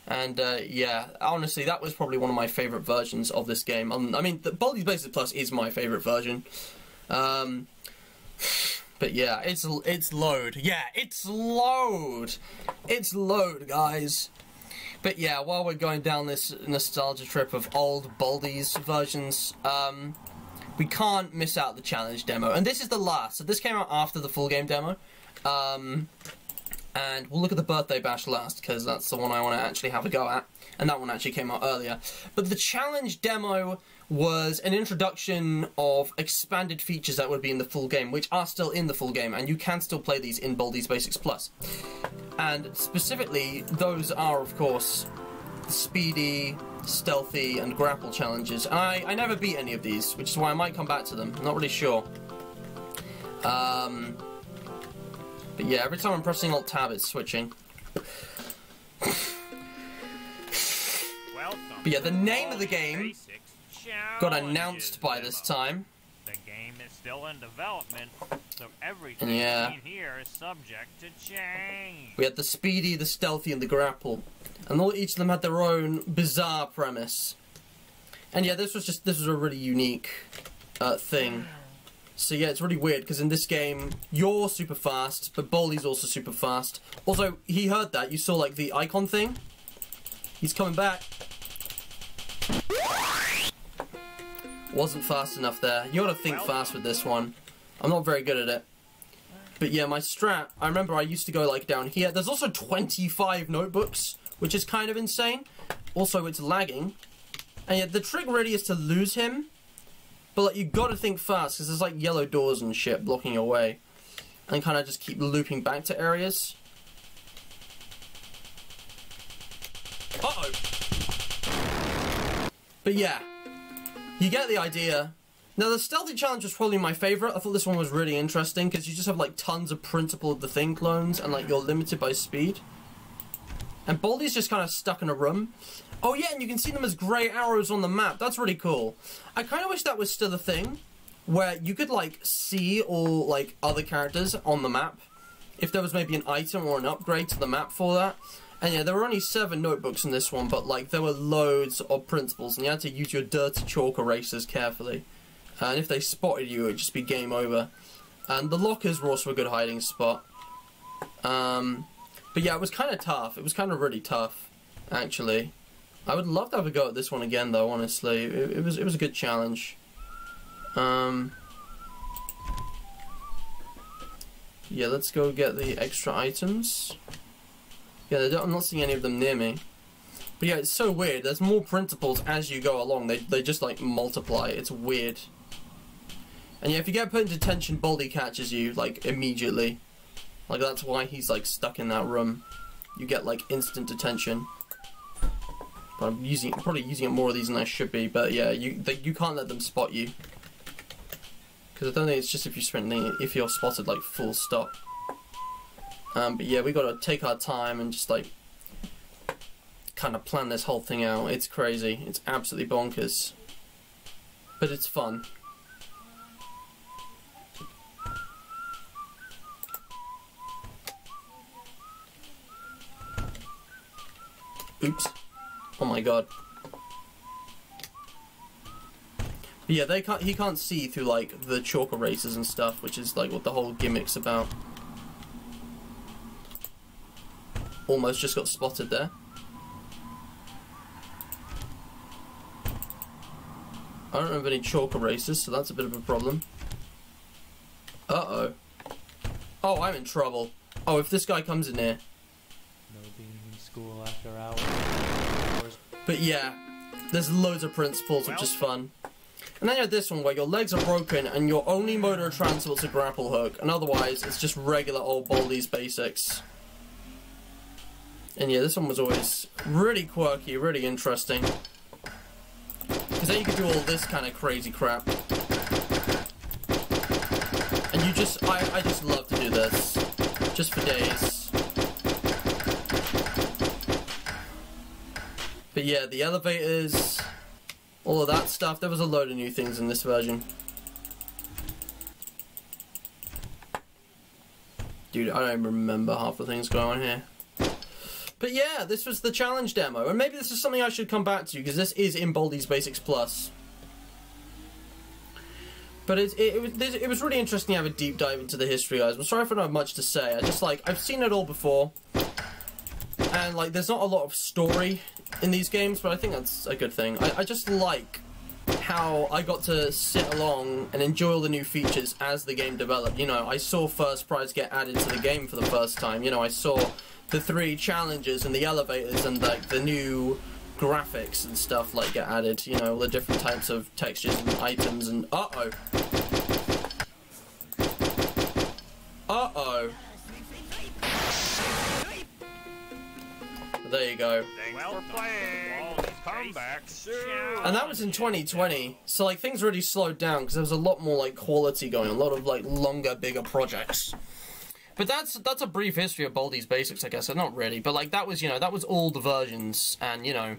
And yeah, honestly, that was probably one of my favourite versions of this game. I mean, the Baldi's Basics Plus is my favourite version. But yeah, it's load. Yeah, it's load. It's load, guys. But yeah, while we're going down this nostalgia trip of old Baldi's versions, we can't miss out the challenge demo. And this is the last. So this came out after the full game demo. And we'll look at the birthday bash last, because that's the one I want to actually have a go at. And that one actually came out earlier. But the challenge demo was an introduction of expanded features that would be in the full game, which are still in the full game, and you can still play these in Baldi's Basics Plus. And specifically, those are, of course, speedy, stealthy, and grapple challenges. And I never beat any of these, which is why I might come back to them. I'm not really sure. But yeah, every time I'm pressing Alt-Tab, it's switching. But yeah, the name of the game got announced by this time. The game is still in development, so everything seen here is subject to change. We had the speedy, the stealthy, and the grapple, and each of them had their own bizarre premise. And yeah, this was a really unique thing. So yeah, it's really weird, because in this game, you're super fast, but Baldi's also super fast. Also, he heard that. You saw, like, the icon thing? He's coming back. Wasn't fast enough there. You gotta think fast with this one. I'm not very good at it. But yeah, my strat, I remember I used to go, like, down here. There's also 25 notebooks, which is kind of insane. Also, it's lagging. And yeah, the trick really is to lose him. But like, you gotta think fast, because there's like yellow doors and shit blocking your way. And kind of just keep looping back to areas. Uh-oh! But yeah, you get the idea. Now the Stealthy Challenge was probably my favourite. I thought this one was really interesting, because you just have like tons of Principle of the Thing clones, and like you're limited by speed. And Baldi's just kind of stuck in a room. Oh yeah, and you can see them as grey arrows on the map. That's really cool. I kind of wish that was still a thing, where you could, like, see all, like, other characters on the map. If there was maybe an item or an upgrade to the map for that. And yeah, there were only 7 notebooks in this one, but, like, there were loads of principles, and you had to use your dirty chalk erasers carefully. And if they spotted you, it would just be game over. And the lockers were also a good hiding spot. But yeah, it was kind of tough. It was kind of really tough, actually. I would love to have a go at this one again, though, honestly. It was a good challenge. Yeah, let's go get the extra items. Yeah, I'm not seeing any of them near me. But yeah, it's so weird. There's more principles as you go along. They just, like, multiply. It's weird. And yeah, if you get put in detention, Baldi catches you, like, immediately. Like, that's why he's, like, stuck in that room. You get, like, instant detention. But I'm probably using more of these than I should be. But yeah, you can't let them spot you. Because I don't think it's just if you're spotted, like, full stop. But yeah, we gotta take our time and just, like, kind of plan this whole thing out. It's crazy. It's absolutely bonkers. But it's fun. Oops. Oh my god. But yeah, he can't see through, like, the chalk erasers and stuff, which is, like, what the whole gimmick's about. Almost just got spotted there. I don't have any chalk erasers, so that's a bit of a problem. Uh-oh. Oh, I'm in trouble. Oh, if this guy comes in here. No being in school after hours. But yeah, there's loads of principles, which is fun. And then you have this one where your legs are broken and your only mode of transport's a grapple hook, and otherwise it's just regular old Baldi's basics. And yeah, this one was always really quirky, really interesting. Because then you could do all this kind of crazy crap. And you just, I just love to do this. Just for days. But yeah, the elevators, all of that stuff, there was a load of new things in this version. Dude, I don't even remember half the things going on here. But yeah, this was the challenge demo, and maybe this is something I should come back to, because this is in Baldi's Basics Plus. But it was really interesting to have a deep dive into the history, guys. I'm sorry if I don't have much to say. I've seen it all before, and, like, there's not a lot of story in these games, but I think that's a good thing. I just like how I got to sit along and enjoy all the new features as the game developed. You know, I saw First Prize get added to the game for the first time. You know, I saw the 3 challenges and the elevators and, like, the new graphics and stuff, like, get added. You know, all the different types of textures and items and... Uh-oh. Uh-oh. There you go. Thanks for playing. Come back soon. And that was in 2020, so, like, things really slowed down because there was a lot more, like, quality going on, a lot of, like, longer, bigger projects. But that's a brief history of Baldi's Basics, I guess. Not really, but, like, that was, you know, that was all the versions, and, you know,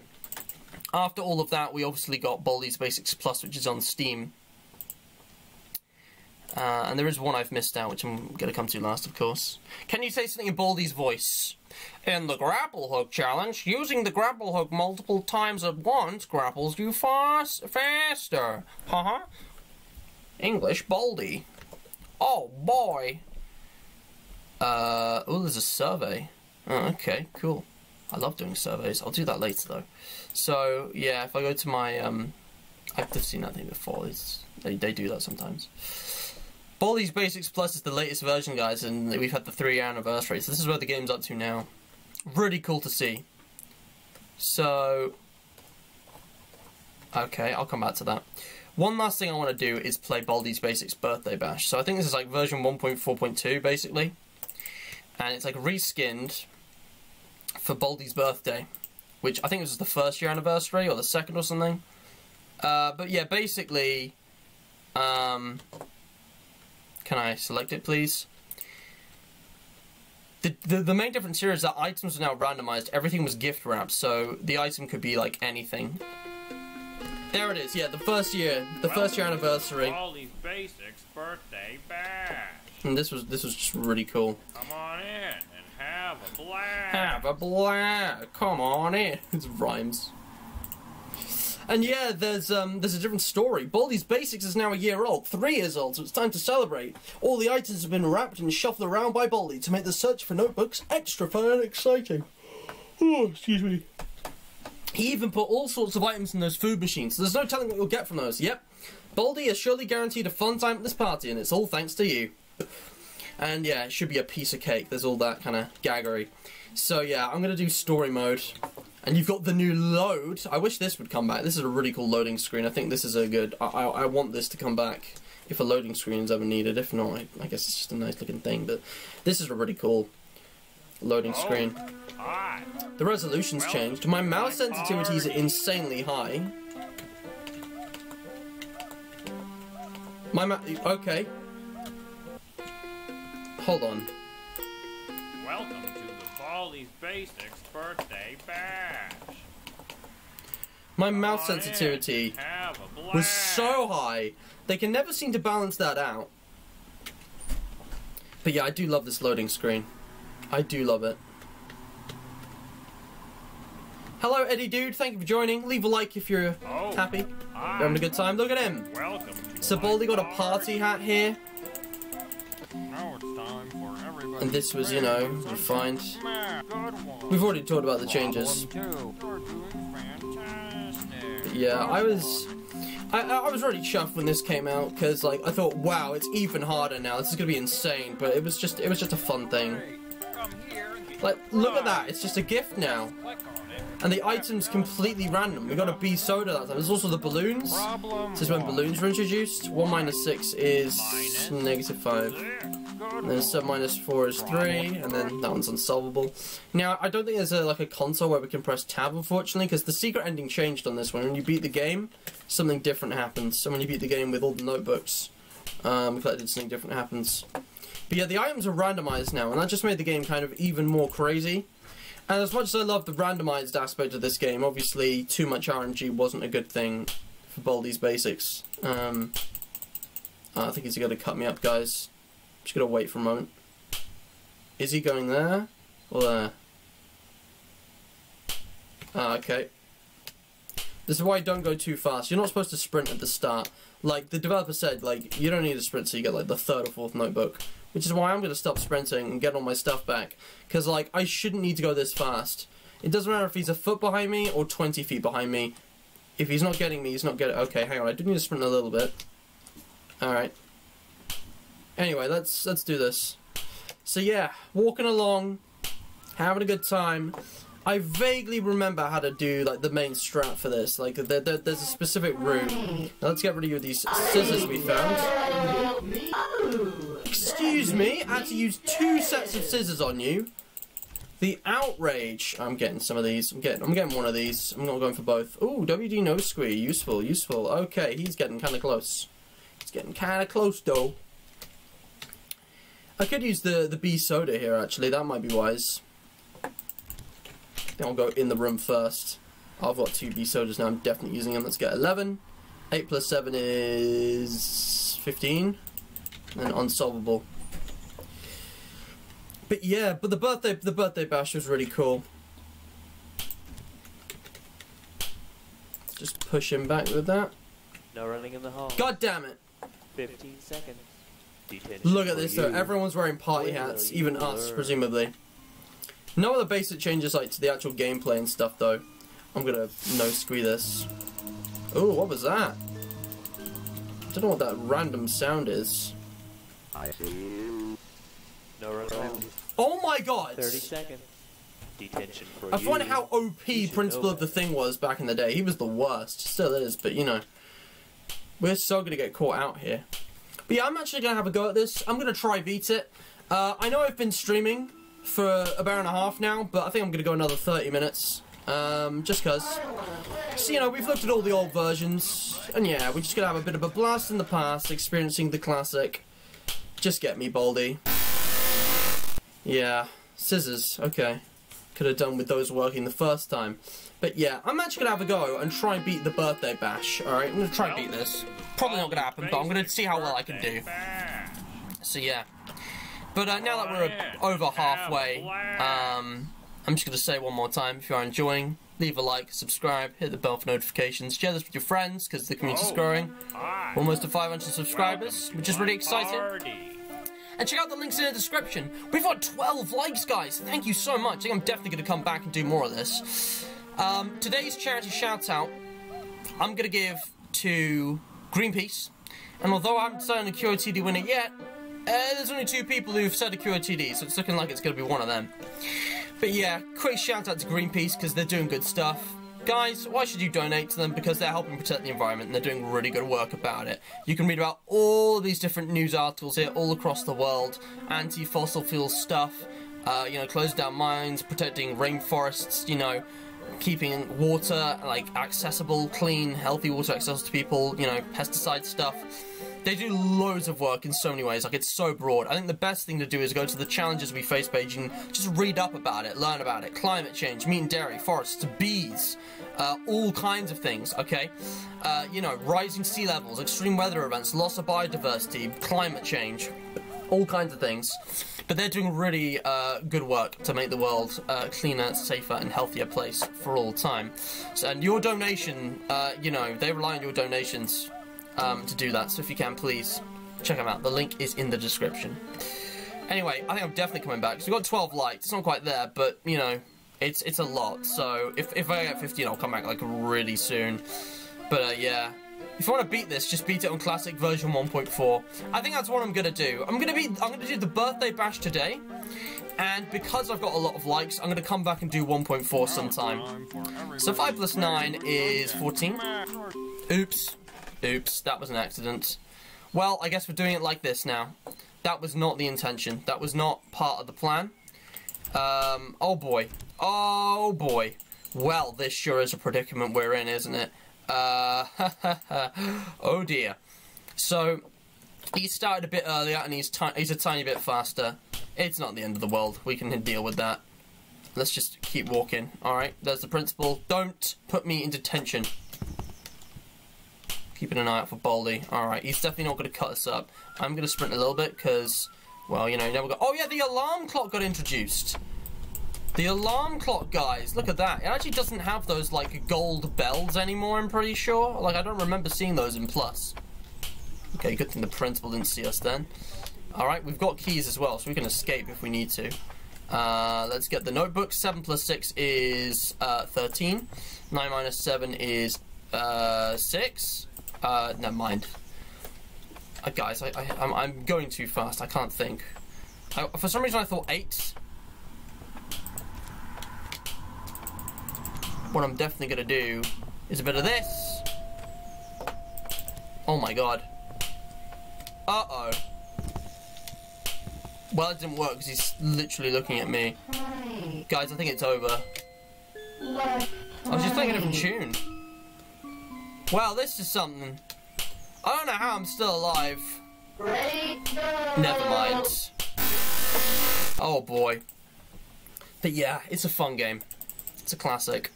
after all of that, we obviously got Baldi's Basics Plus, which is on Steam. And there is one I've missed out, which I'm going to come to last, of course. Can you say something in Baldi's voice? In the grapple hook challenge, using the grapple hook multiple times at once grapples you faster. English Baldi. Oh boy. Oh, there's a survey. Oh, okay, cool. I love doing surveys. I'll do that later though. So yeah, if I go to my I've seen that thing before. They do that sometimes. Baldi's Basics Plus is the latest version, guys, and we've had the 3-year anniversary, so this is where the game's up to now. Really cool to see. So, okay, I'll come back to that. One last thing I want to do is play Baldi's Basics Birthday Bash. So I think this is like version 1.4.2, basically. And it's like reskinned for Baldi's birthday, which I think this is the 1st year anniversary, or the 2nd or something. But yeah, basically, can I select it, please? The main difference here is that items are now randomized. Everything was gift wrapped, so the item could be like anything. There it is. Yeah, the first year anniversary. Baldi's Basics Birthday Bash. And this was just really cool. Come on in and have a blast. Have a blast. Come on in. It rhymes. And yeah, there's a different story. Baldi's Basics is now a year old, 3 years old, so it's time to celebrate. All the items have been wrapped and shuffled around by Baldi to make the search for notebooks extra fun and exciting. Oh, excuse me. He even put all sorts of items in those food machines, so there's no telling what you'll get from those. Yep, Baldi has surely guaranteed a fun time at this party, and it's all thanks to you. And yeah, it should be a piece of cake. There's all that kind of gaggery. So yeah, I'm going to do story mode. And you've got the new load. I wish this would come back. This is a really cool loading screen. I think this is a good... I want this to come back if a loading screen is ever needed. If not, I guess it's just a nice looking thing. But this is a really cool loading screen. The resolution's changed. My mouse sensitivity is insanely high. Okay. Hold on. Welcome to the Baldies Basics birthday bash. My mouse sensitivity was so high. They can never seem to balance that out. But yeah, I do love this loading screen. I do love it. Hello, Eddie Dude. Thank you for joining. Leave a like if you're happy. You're having a good time. Look at him. So Baldi got a party hat here. Now it's time for everybody. And this was, you know, refined. We've already talked about the changes. But yeah, I was really chuffed when this came out because, like, I thought, wow, it's even harder now. This is gonna be insane. But it was just a fun thing. Like, look at that. It's just a gift now. And the item's completely random. We got a B soda that time. There's also the balloons. This is when balloons were introduced. 1 minus 6 is -5. And then 7 minus 4 is 3. And then that one's unsolvable. Now, I don't think there's like a console where we can press tab, unfortunately, because the secret ending changed on this one. When you beat the game, something different happens. So when you beat the game with all the notebooks collected, something different happens. But yeah, the items are randomized now, and that just made the game kind of even more crazy. And as much as I love the randomized aspect of this game, obviously too much RNG wasn't a good thing for Baldi's Basics. I think he's going to cut me up, guys. I'm just going to wait for a moment. Is he going there? Or there? Okay. This is why I don't go too fast. You're not supposed to sprint at the start. Like, the developer said, like, you don't need to sprint so you get, like, the 3rd or 4th notebook. Which is why I'm going to stop sprinting and get all my stuff back. Because, like, I shouldn't need to go this fast. It doesn't matter if he's a foot behind me or 20 feet behind me. If he's not getting me, he's not getting... Okay, hang on. I do need to sprint a little bit. Alright. Anyway, let's do this. So, yeah. Walking along. Having a good time. I vaguely remember how to do, like, the main strat for this. Like, there's a specific route. Now, let's get rid of these scissors we found. Excuse me, I had to use 2 sets of scissors on you. The outrage. I'm getting some of these. I'm getting one of these. I'm not going for both. Ooh, WD no squee. Useful, useful. Okay, he's getting kind of close. He's getting kind of close, though. I could use the B soda here, actually. That might be wise. I think I'll go in the room first. I've got 2 B sodas now. I'm definitely using them. Let's get 11. 8 plus 7 is 15. And unsolvable. But yeah, but the birthday bash was really cool. Just push him back with that. No running in the hall. God damn it! 15 seconds. Detention. Look at this though. Everyone's wearing party hats, even us, presumably. No other basic changes like to the actual gameplay and stuff though. I'm gonna no-squee this. Ooh, what was that? I don't know what that random sound is. I see you. No running. Oh my god! 30 seconds. Detention for you. I find how OP Principal of the Thing was back in the day. He was the worst. Still is, but you know. We're so gonna get caught out here. But yeah, I'm actually gonna have a go at this. I'm gonna try beat it. I know I've been streaming for about an hour and a half now, but I think I'm gonna go another 30 minutes. Just cause. So, you know, we've looked at all the old versions, and yeah, we're just gonna have a bit of a blast in the past, experiencing the classic. Just get me, Baldi. Yeah, scissors, okay. Could have done with those working the first time. But yeah, I'm actually gonna have a go and try and beat the birthday bash, alright? I'm gonna try and beat this. Probably not gonna happen, but I'm gonna see how well I can do. So yeah. But now that we're over halfway, I'm just gonna say one more time, if you are enjoying, leave a like, subscribe, hit the bell for notifications, share this with your friends, because the community's growing. We're almost to 500 subscribers, which is really exciting. And check out the links in the description. We've got 12 likes, guys. Thank you so much. I think I'm definitely going to come back and do more of this. Today's charity shout-out, I'm going to give to Greenpeace. And although I haven't decided a QOTD winner yet, there's only 2 people who've said a QOTD, so it's looking like it's going to be one of them. But yeah, quick shout out to Greenpeace because they're doing good stuff. Guys, why should you donate to them? Because they're helping protect the environment and they're doing really good work about it. You can read about all of these different news articles here all across the world. Anti-fossil fuel stuff, you know, closing down mines, protecting rainforests, you know, keeping water, like, accessible, clean, healthy water accessible to people, you know, pesticide stuff. They do loads of work in so many ways, like, it's so broad. I think the best thing to do is go to the Challenges We Face page and just read up about it, learn about it. Climate change, meat and dairy, forests, bees, all kinds of things, okay? You know, rising sea levels, extreme weather events, loss of biodiversity, climate change, all kinds of things. But they're doing really good work to make the world a cleaner, safer, and healthier place for all time. So, and your donation, you know, they rely on your donations to do that. So if you can, please check them out. The link is in the description. Anyway, I think I'm definitely coming back. So we've got 12 likes. It's not quite there, but, you know, it's a lot. So if I get 15, I'll come back, like, really soon. But, yeah. If you want to beat this, just beat it on Classic version 1.4. I think that's what I'm gonna do. I'm gonna do the birthday bash today, and because I've got a lot of likes, I'm gonna come back and do 1.4 sometime. So 5 plus 9 is 14. Oops, that was an accident. Well, I guess we're doing it like this now. That was not the intention. That was not part of the plan. Oh boy. Oh boy. Well, this sure is a predicament we're in, isn't it? Oh dear. So, he started a bit earlier and he's a tiny bit faster. It's not the end of the world. We can deal with that. Let's just keep walking. Alright, there's the principle. Don't put me into tension. Keeping an eye out for Baldi. Alright, he's definitely not going to cut us up. I'm going to sprint a little bit because, well, you know, you never got... Oh yeah, the alarm clock got introduced. The alarm clock, guys, look at that. It actually doesn't have those, like, gold bells anymore, I'm pretty sure. Like, I don't remember seeing those in Plus. Okay, good thing the principal didn't see us then. Alright, we've got keys as well, so we can escape if we need to. Let's get the notebook. 7 plus 6 is 13. 9 minus 7 is 6. Never mind. Guys, I'm going too fast. I can't think. For some reason I thought 8. What I'm definitely going to do is a bit of this. Oh my god. Uh-oh. Well, it didn't work because he's literally looking at me. Guys, I think it's over. I was just playing a different tune. Well, this is something. I don't know how I'm still alive. Never mind. Oh boy. But yeah, it's a fun game. It's a classic.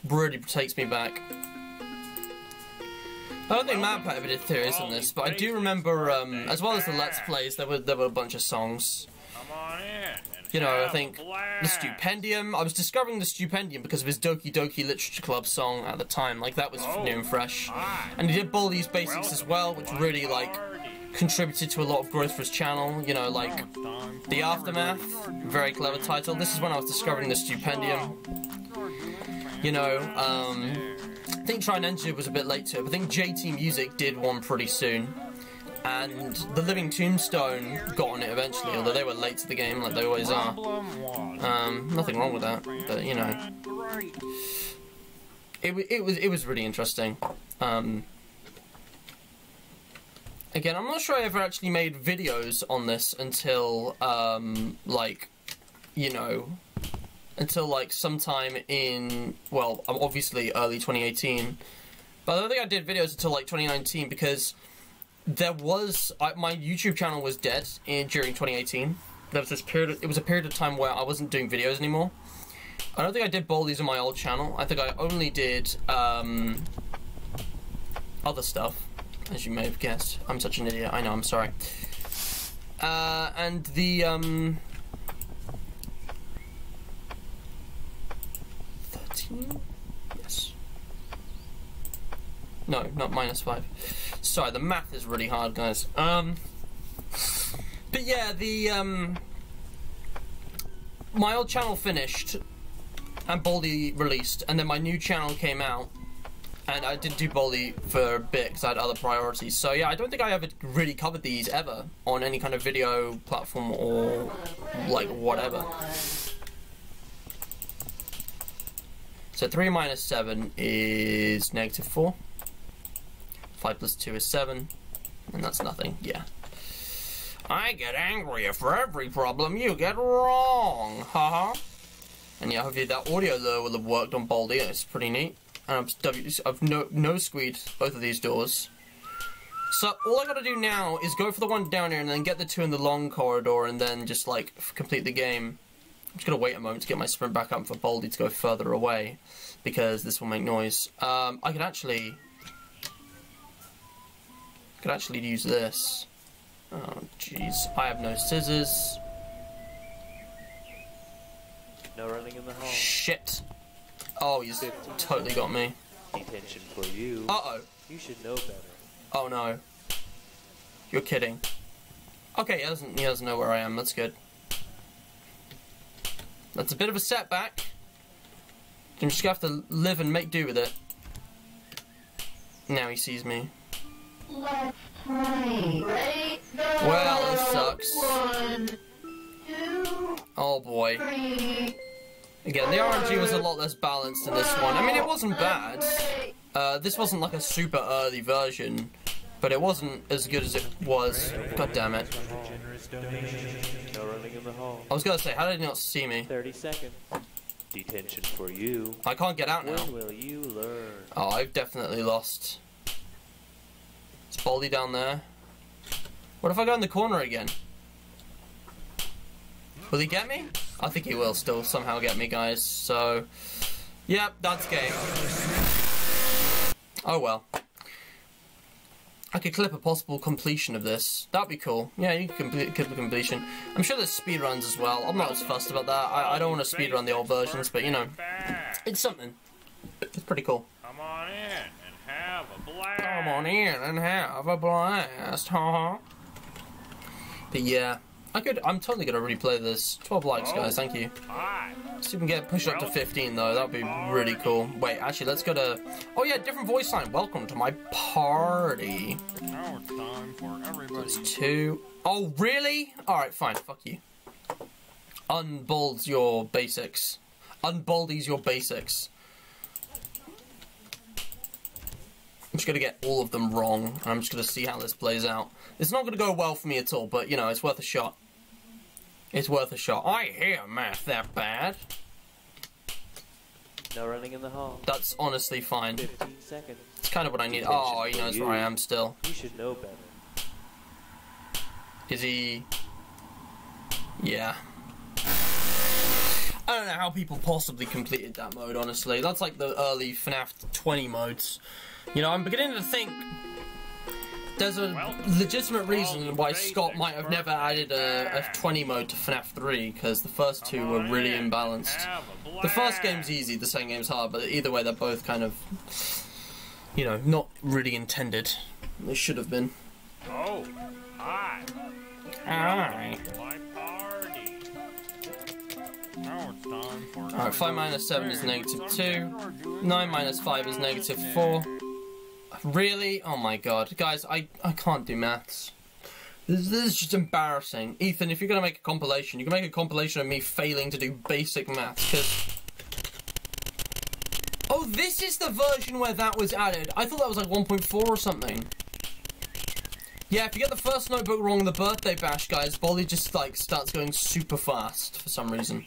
Really takes me back. I don't think Map ever did theories on this, but I do remember, as well as the Let's Plays, there were a bunch of songs. You know, I think the Stupendium. I was discovering the Stupendium because of his Doki Doki Literature Club song at the time. Like, that was new and fresh. And he did Baldi's Basics as well, which really, like, contributed to a lot of growth for his channel. You know, like, The Aftermath. Very clever title. This is when I was discovering the Stupendium. You know, I think Try Ninja was a bit late to it, but I think JT Music did one pretty soon. And the Living Tombstone got on it eventually, although they were late to the game, like they always are. Nothing wrong with that, but you know. It was really interesting. Again, I'm not sure I ever actually made videos on this until, like, you know... Until, like, sometime in, well, obviously early 2018. But I don't think I did videos until, like, 2019 because there was... my YouTube channel was dead during 2018. There was this period... It was a period of time where I wasn't doing videos anymore. I don't think I did Baldies on my old channel. I think I only did, other stuff, as you may have guessed. I'm such an idiot. I know, I'm sorry. And the, 13? Yes. No, not -5. Sorry, the math is really hard, guys. But yeah, the, my old channel finished, and Baldi released, and then my new channel came out, and I didn't do Baldi for a bit because I had other priorities. So yeah, I don't think I ever really covered these ever on any kind of video platform or like whatever. So 3 minus 7 is -4. 5 plus 2 is 7. And that's nothing, yeah. I get angrier for every problem you get wrong, haha. And yeah, hopefully that audio lure will have worked on Baldi. It's pretty neat. And I've no-squeed both of these doors. So all I gotta do now is go for the one down here and then get the 2 in the long corridor and then just like complete the game. I'm just gonna wait a moment to get my sprint back up for Baldi to go further away because this will make noise. I could actually use this. Oh jeez, I have no scissors. No running in the hall. Shit. Oh, he's totally got me. Detention for you. Uh-oh. You should know better. Oh no. You're kidding. Okay, he doesn't know where I am, that's good. That's a bit of a setback. I'm just gonna have to live and make do with it. Now he sees me. Let's play. Ready? Go. Well, this sucks. 1, 2, Oh boy. 3. Again, the RNG was a lot less balanced in this one. I mean, it wasn't bad. This wasn't like a super early version, but it wasn't as good as it was. God damn it. No running in the hall. I was gonna say, how did he not see me? 30 seconds. Detention for you. I can't get out now. When will you learn? Oh, I've definitely lost. Is Baldi down there? What if I go in the corner again? Will he get me? I think he will still somehow get me, guys. So, yep, that's game. Oh well. I could clip a possible completion of this. That'd be cool. Yeah, you can clip the completion. I'm sure there's speedruns as well. I'm not as fussed about that. I don't want to speedrun the old versions, but you know, it's something. It's pretty cool. Come on in and have a blast. Come on in and have a blast, haha. But yeah, I'm totally gonna replay this. 12 likes, guys, thank you. Hi. See if we can get pushed up to 15 though, that'd be really cool. Wait, actually, let's go to... Oh yeah, different voice line. Welcome to my party. Now it's time for everybody. It's 2. Oh, really? Alright, fine, fuck you. Unbalds your basics. Unbaldies your basics. I'm just gonna get all of them wrong, and I'm just gonna see how this plays out. It's not gonna go well for me at all, but, you know, it's worth a shot. It's worth a shot. I hear math that bad. No running in the hall. That's honestly fine. 15 seconds. It's kind of what I need. Oh, he knows where I am still. You should know better. Is he... Yeah. I don't know how people possibly completed that mode, honestly. That's like the early FNAF 20 modes. You know, I'm beginning to think there's a legitimate reason why Scott might have never added a 20 mode to FNAF 3, because the first two were really imbalanced. The first game's easy, the second game's hard, but either way they're both kind of, you know, not really intended. They should have been. Oh, hi. Hi. My party. Now it's time for Alright, 5 minus 7 is -2. 9 minus 5 is -4. Really? Oh my god. Guys, I can't do maths. This is just embarrassing. Ethan, if you're going to make a compilation, you can make a compilation of me failing to do basic maths, because... Oh, this is the version where that was added. I thought that was like 1.4 or something. Yeah, if you get the first notebook wrong in the birthday bash, guys, Baldi just, like, starts going super fast for some reason.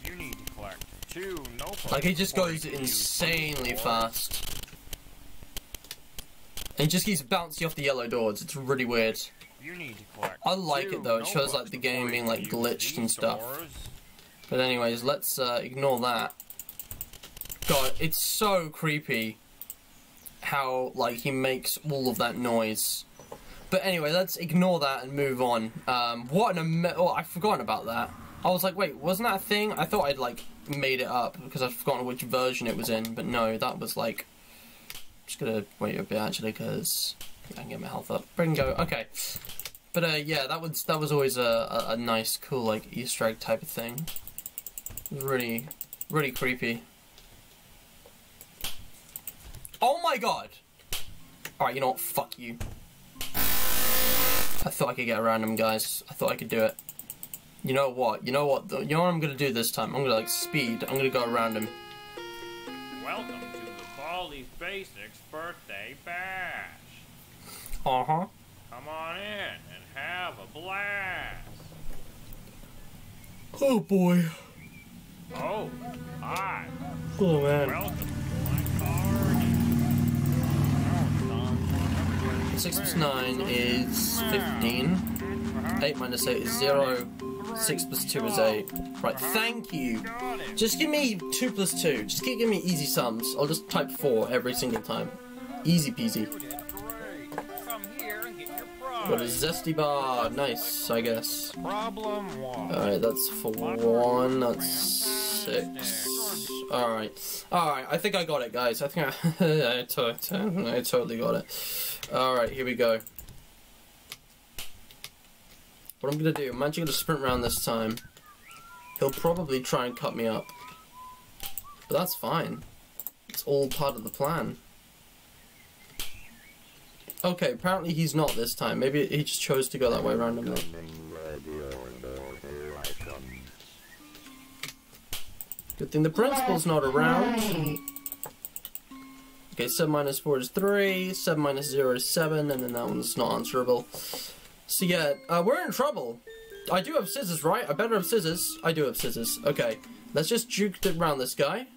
You need to collect 2 notebooks. Like, he just goes insanely fast. And he just keeps bouncing off the yellow doors. It's really weird. You need to collect I like 2 it, though. It shows, like, the game being, like, glitched and stuff. But anyways, let's ignore that. God, it's so creepy how, like, he makes all of that noise. But anyway, let's ignore that and move on. What an oh, I've forgotten about that. I was like, wait, wasn't that a thing? I thought I'd, like, made it up because I'd forgotten which version it was in. But no, that was, like... I'm just gonna wait a bit, actually, because I can get my health up. Go. Okay. But, yeah, that was always a nice, cool, like, Easter egg type of thing. It was really, really creepy. Oh my god! Alright, you know what? Fuck you. I thought I could get around him, guys. I thought I could do it. You know what? You know what I'm gonna do this time? I'm gonna, like, speed. I'm gonna go around him. Welcome to the Baldies Basics birthday bash. Uh-huh. Come on in and have a blast. Oh, boy. Oh, hi. Oh, man. Welcome to my party. 6 plus 9 is 15. 8 minus 8 is 0. 6 plus 2 is 8. Right, thank you. Just give me 2 plus 2. Just keep giving me easy sums. I'll just type 4 every single time. Easy peasy. Come here and get your prize. Got a zesty bar. Nice, I guess. Problem 1. Alright, that's for 1. That's 6. Alright. Alright, I think I got it, guys. I think I totally got it. Alright, here we go. What I'm gonna do, I'm actually gonna sprint around this time. He'll probably try and cut me up. But that's fine. It's all part of the plan. Okay, apparently he's not this time. Maybe he just chose to go that way randomly. Good thing the principal's not around. Okay, 7 minus 4 is 3, 7 minus 0 is 7, and then that one's not answerable. So yeah, we're in trouble. I do have scissors, right? I better have scissors. I do have scissors. Okay, let's just juke it around this guy.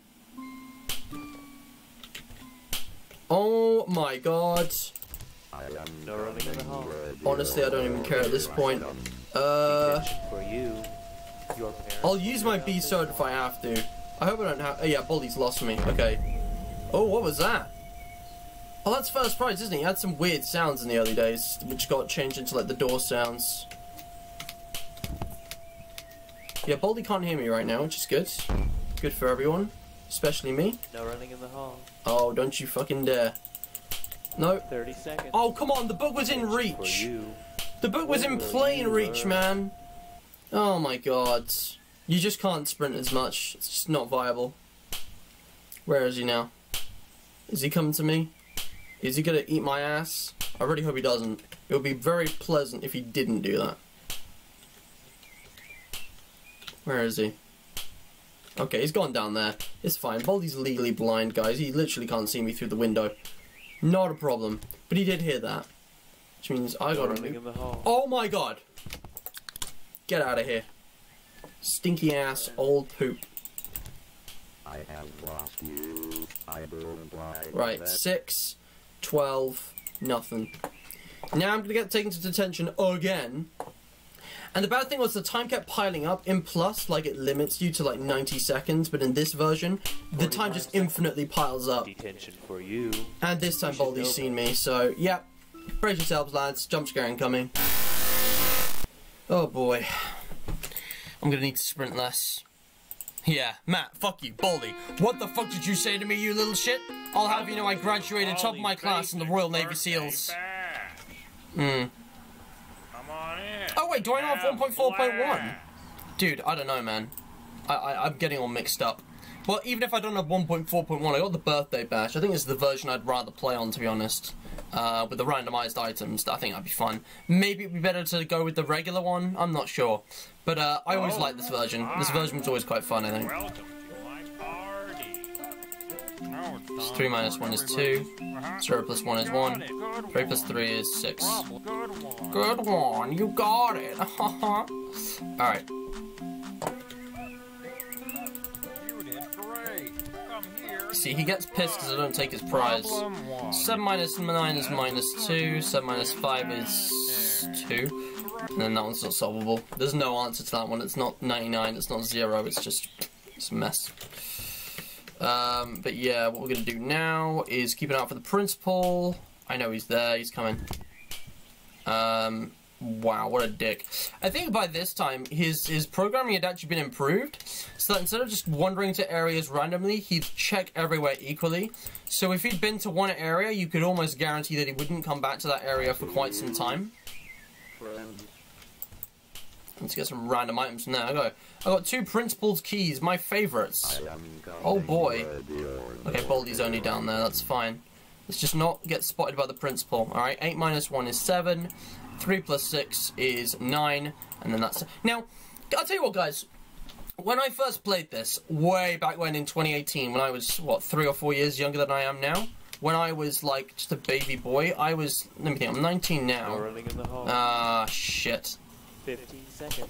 Oh my god. No running in the hall. Honestly, I don't even care at this point. Detention for you. Your parents. I'll use my B sword if I have to. I hope I don't have. Oh yeah, Baldi's lost me. Okay. Oh, what was that? Oh, that's first prize, isn't it? He had some weird sounds in the early days, which got changed into, like, the door sounds. Yeah, Baldi can't hear me right now, which is good. Good for everyone. Especially me. No running in the hall. Oh, don't you fucking dare. No. 30 seconds. Oh, come on, the book was in Detention for reach. you. The book was in plain reach, man. Oh my god. You just can't sprint as much. It's just not viable. Where is he now? Is he coming to me? Is he gonna eat my ass? I really hope he doesn't. It would be very pleasant if he didn't do that. Where is he? Okay, he's gone down there. It's fine. Baldi's legally blind, guys. He literally can't see me through the window. Not a problem. But he did hear that. Which means I gotta Running move. in the hall. Oh my god! Get out of here. Stinky ass old poop. I have lost you. I don't like Right, that. 6, 12, nothing. Now I'm gonna get taken to detention again. And the bad thing was the time kept piling up. In Plus, like, it limits you to like 90 seconds, but in this version, the time just infinitely piles up. Detention for you. And this time Baldi's seen me, so yeah. Brace yourselves, lads. Jump scare incoming. Oh boy. I'm gonna need to sprint less. Yeah, Matt, fuck you, Baldi. What the fuck did you say to me, you little shit? I'll have you know I graduated top of my class in the Royal Navy SEALs. Come on in. Oh wait, do I know have 1.4.1? Dude, I don't know, man. I'm getting all mixed up. Well, even if I don't have 1.4.1, I got the birthday bash. I think it's the version I'd rather play on, to be honest. With the randomized items, I think that'd be fun. Maybe it'd be better to go with the regular one, I'm not sure. But I always like this version. This version was always quite fun, I think. Welcome to my party. Now it's time 3 minus 1 is 2. 0 plus 1 is 1. Good 3 plus 3 is 6. Good one. Good one, you got it. Alright. You did great. Come here. See, he gets pissed because I don't take his prize. 7 minus 9 is minus 2. 7 minus 5 is 2. And then that one's not solvable. There's no answer to that one. It's not 99, it's not 0, it's just... it's a mess. But yeah, what we're going to do now is keep an eye out for the principal. I know he's there, he's coming. Wow, what a dick. I think by this time, his programming had actually been improved, so that instead of just wandering to areas randomly, he'd check everywhere equally. So if he'd been to one area, you could almost guarantee that he wouldn't come back to that area for quite some time. Let's get some random items from there. I got 2 principal's keys, my favourites. Oh boy. Okay, Baldi's only down there, that's fine. Let's just not get spotted by the principal. Alright, 8 minus 1 is 7. 3 plus 6 is 9. And then that's... Now, I'll tell you what, guys. When I first played this, way back when in 2018, when I was, what, 3 or 4 years younger than I am now, when I was, like, just a baby boy, I was, let me think, I'm 19 now. Ah, shit. 15 seconds.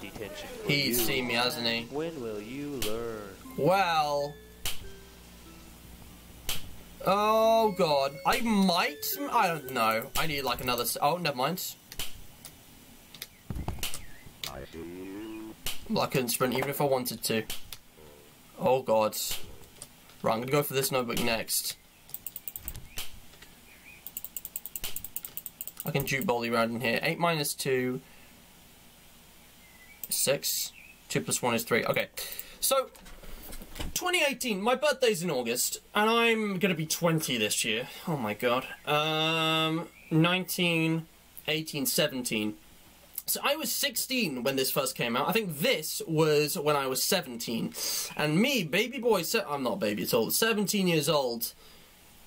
Detention. He's seen me, hasn't he? When will you learn? Well... Oh, God. I don't know. I need, like, another... Oh, never mind. Well, I couldn't sprint even if I wanted to. Oh, God. Right, I'm gonna go for this notebook next. I can juke Baldi around in here. 8 minus 2... 6. 2 plus 1 is 3. Okay. So... 2018, my birthday's in August, and I'm gonna be 20 this year. Oh my god. 19, 18, 17. So I was 16 when this first came out. I think this was when I was 17. And me, baby boy, I'm not a baby at all, 17 years old.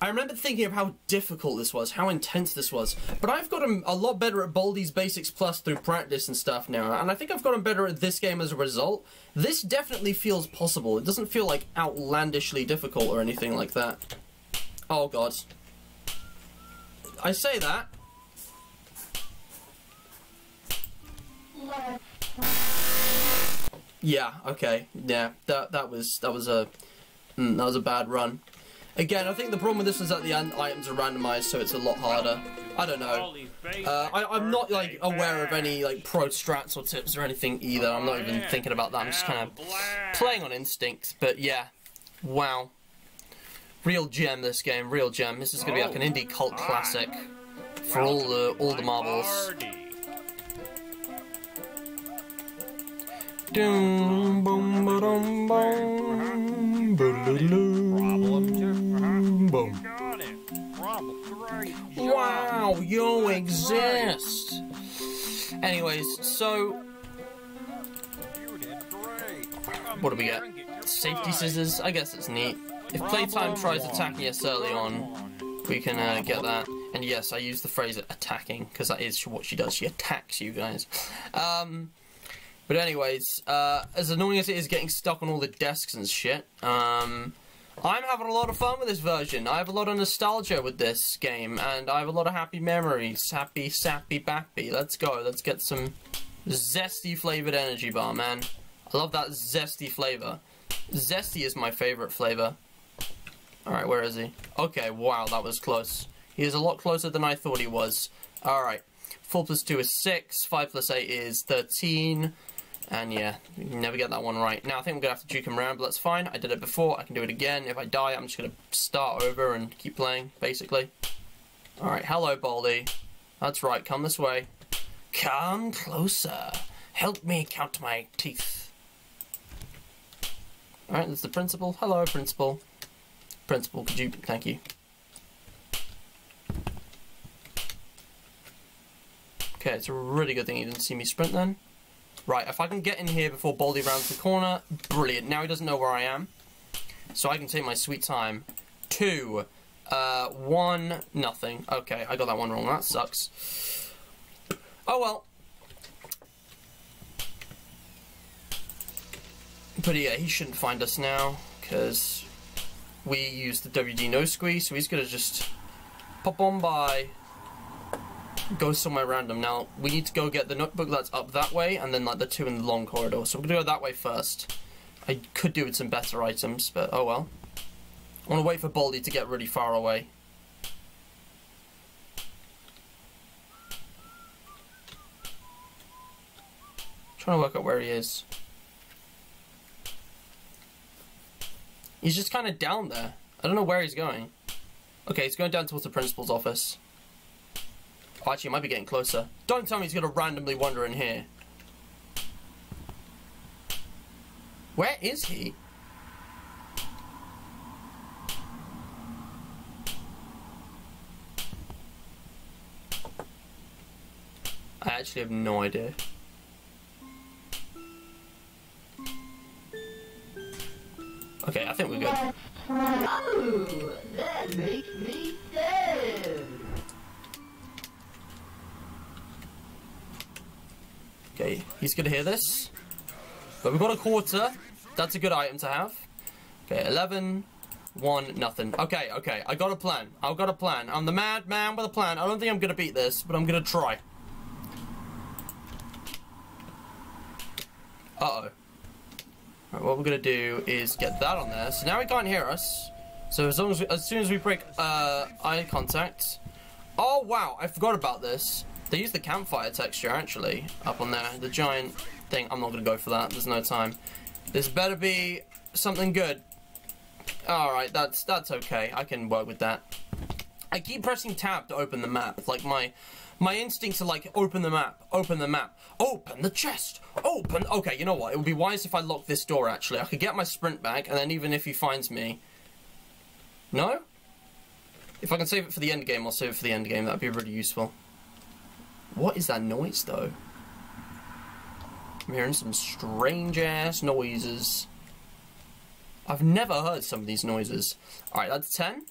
I remember thinking of how difficult this was, how intense this was. But I've gotten a lot better at Baldi's Basics Plus through practice and stuff now, and I think I've gotten better at this game as a result. This definitely feels possible. It doesn't feel, like, outlandishly difficult or anything like that. Oh, God. I say that. Yeah, okay. Yeah, that was a bad run. Again, I think the problem with this is that the items are randomized, so it's a lot harder. I don't know. I'm not, like, aware of any, like, pro strats or tips or anything either. I'm not even thinking about that. I'm just kind of playing on instinct. But, yeah. Wow. Real gem, this game. Real gem. This is going to be, like, an indie cult classic for all the marbles. Boom, boom, boom, boom, boom. Wow, you exist. Anyways, so what do we get? Safety scissors. I guess it's neat. If playtime tries attacking us early on, we can get that. And yes, I use the phrase attacking because that is what she does. She attacks you guys. But anyways, as annoying as it is getting stuck on all the desks and shit, I'm having a lot of fun with this version. I have a lot of nostalgia with this game, and I have a lot of happy memories. Happy, sappy, bappy. Let's go. Let's get some zesty flavored energy bar, man. I love that zesty flavor. Zesty is my favorite flavor. Alright, where is he? Okay, wow, that was close. He is a lot closer than I thought he was. Alright, 4 plus 2 is 6, 5 plus 8 is 13. And yeah, you can never get that one right. Now I think I'm going to have to juke him around, but that's fine. I did it before, I can do it again. If I die, I'm just going to start over and keep playing, basically. Alright, hello Baldi. That's right, come this way. Come closer. Help me count my teeth. Alright, there's the principal. Hello, principal. Principal, could you... Thank you. Okay, it's a really good thing you didn't see me sprint then. Right, if I can get in here before Baldi rounds the corner, brilliant. Now he doesn't know where I am. So I can take my sweet time. 2, 1, nothing. Okay, I got that one wrong. That sucks. Oh well. But yeah, he shouldn't find us now, because we used the WD no squeeze, so he's gonna just pop on by. Go somewhere random. Now, we need to go get the notebook that's up that way, and then like the 2 in the long corridor. So we're gonna go that way first. I could do with some better items, but oh well. I want to wait for Baldi to get really far away. Trying to work out where he is. He's just kind of down there. I don't know where he's going. Okay, he's going down towards the principal's office. Oh, actually, he might be getting closer. Don't tell me he's going to randomly wander in here. Where is he? I actually have no idea. Okay, I think we're good. Oh, that makes me sad. Okay. He's gonna hear this. But we've got a quarter. That's a good item to have. Okay, 11, 1, nothing. Okay, okay. I got a plan. I've got a plan. I'm the mad man with a plan. I don't think I'm gonna beat this, but I'm gonna try. Uh-oh. Right, what we're gonna do is get that on there. So now he can't hear us. So as soon as we break eye contact. Oh wow, I forgot about this. They use the campfire texture actually up on there. The giant thing. I'm not gonna go for that. There's no time. This better be something good. All right, that's okay. I can work with that. I keep pressing tab to open the map. Like my instincts are like open the map, open the map, open the chest, open. Okay, you know what? It would be wise if I lock this door. Actually, I could get my sprint back, and then even if he finds me, no. If I can save it for the end game, I'll save it for the end game. That'd be really useful. What is that noise though? I'm hearing some strange ass noises. I've never heard some of these noises. Alright, that's 10.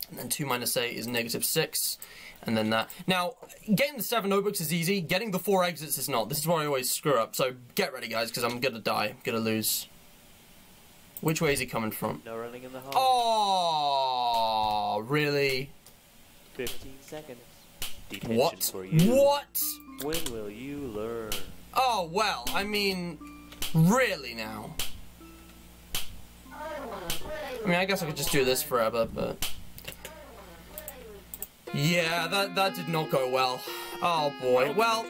And then 2 minus 8 is -6. And then that. Now, getting the 7 notebooks is easy. Getting the 4 exits is not. This is where I always screw up. So get ready, guys, because I'm gonna die. I'm gonna lose. Which way is he coming from? No running in the hall. Oh, really? 15 seconds. Detention What? For you. What? When will you learn? Oh, well, I mean, really now? I mean, I guess I could just do this forever, but... Yeah, that did not go well. Oh, boy. Well,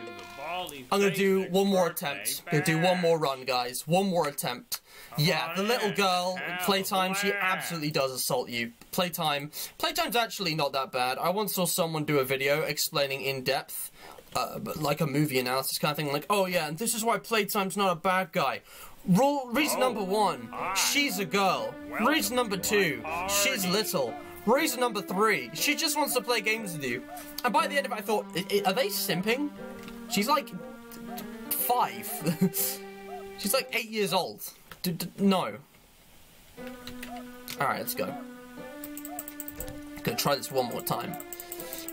I'm gonna do one more attempt. I'm gonna do one more run, guys. One more attempt. Yeah, the little girl, Playtime, she absolutely does assault you. Playtime's actually not that bad. I once saw someone do a video explaining in depth, like a movie analysis kind of thing, like, oh yeah, and this is why Playtime's not a bad guy. Reason number 1, she's a girl. Reason number 2, she's little. Reason number 3, she just wants to play games with you. And by the end of it, I thought, are they simping? She's like 5. She's like 8 years old. No. Alright, let's go. Gonna try this one more time.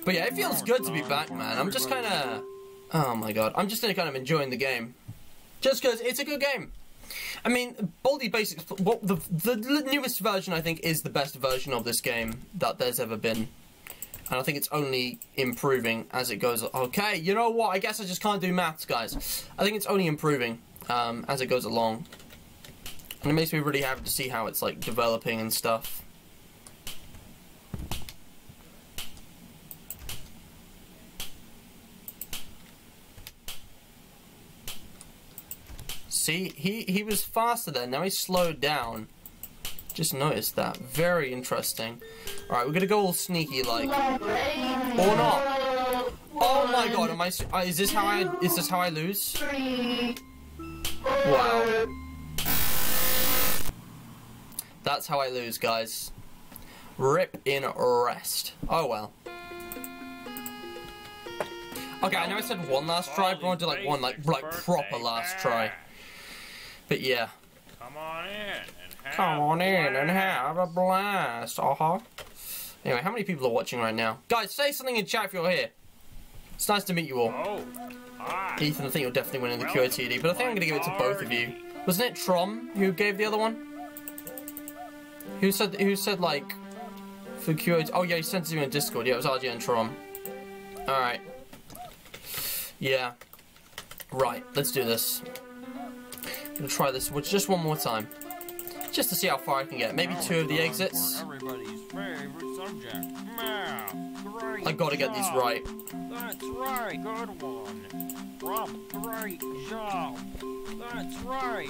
But yeah, it feels good to be back, man. I'm just kind of... Oh my god. I'm just kind of enjoying the game. Just because it's a good game. I mean, Baldi Basics... Well, the newest version, I think, is the best version of this game that there's ever been. And I think it's only improving as it goes... Okay, you know what? I guess I just can't do maths, guys. I think it's only improving as it goes along. And it makes me really happy to see how it's, like, developing and stuff. See, he was faster then, now he's slowed down. Just noticed that. Very interesting. Alright, we're gonna go all sneaky like. Or not. Oh my god, is this how I lose? Wow. That's how I lose, guys. Rip in rest. Oh well. Okay, I know I said one last try, but I want to do like one like proper last try. But yeah. Come on in and have a blast. Anyway, how many people are watching right now? Guys, say something in chat if you're here. It's nice to meet you all. Ethan, I think you're definitely winning the QOTD, but I think I'm gonna give it to both of you. Wasn't it Trom who gave the other one? Who said like for QOTD? Oh yeah, he sent it to me on Discord. Yeah, it was RJ and Trom. Alright. Yeah. Right, let's do this. I'm gonna try this with just one more time. Just to see how far I can get. Maybe 2 of the exits. Everybody's favorite subject. Great I gotta get these right. That's right. Good one. Rob, great job. That's right.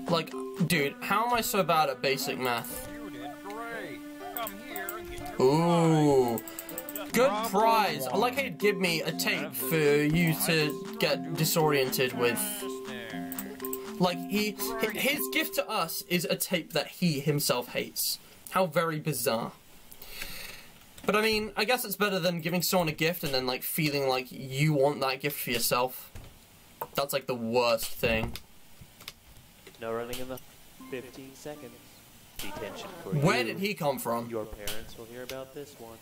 Like, dude, how am I so bad at basic math? You did great. Come here and get your Ooh. Good prize. I like how you'd give me a tape for you to get disoriented with. Like, his gift to us is a tape that he himself hates. How very bizarre. But I mean, I guess it's better than giving someone a gift and then like feeling like you want that gift for yourself. That's like the worst thing. No running in the 15 seconds. Detention for you. Where did he come from? Your parents will hear about this one.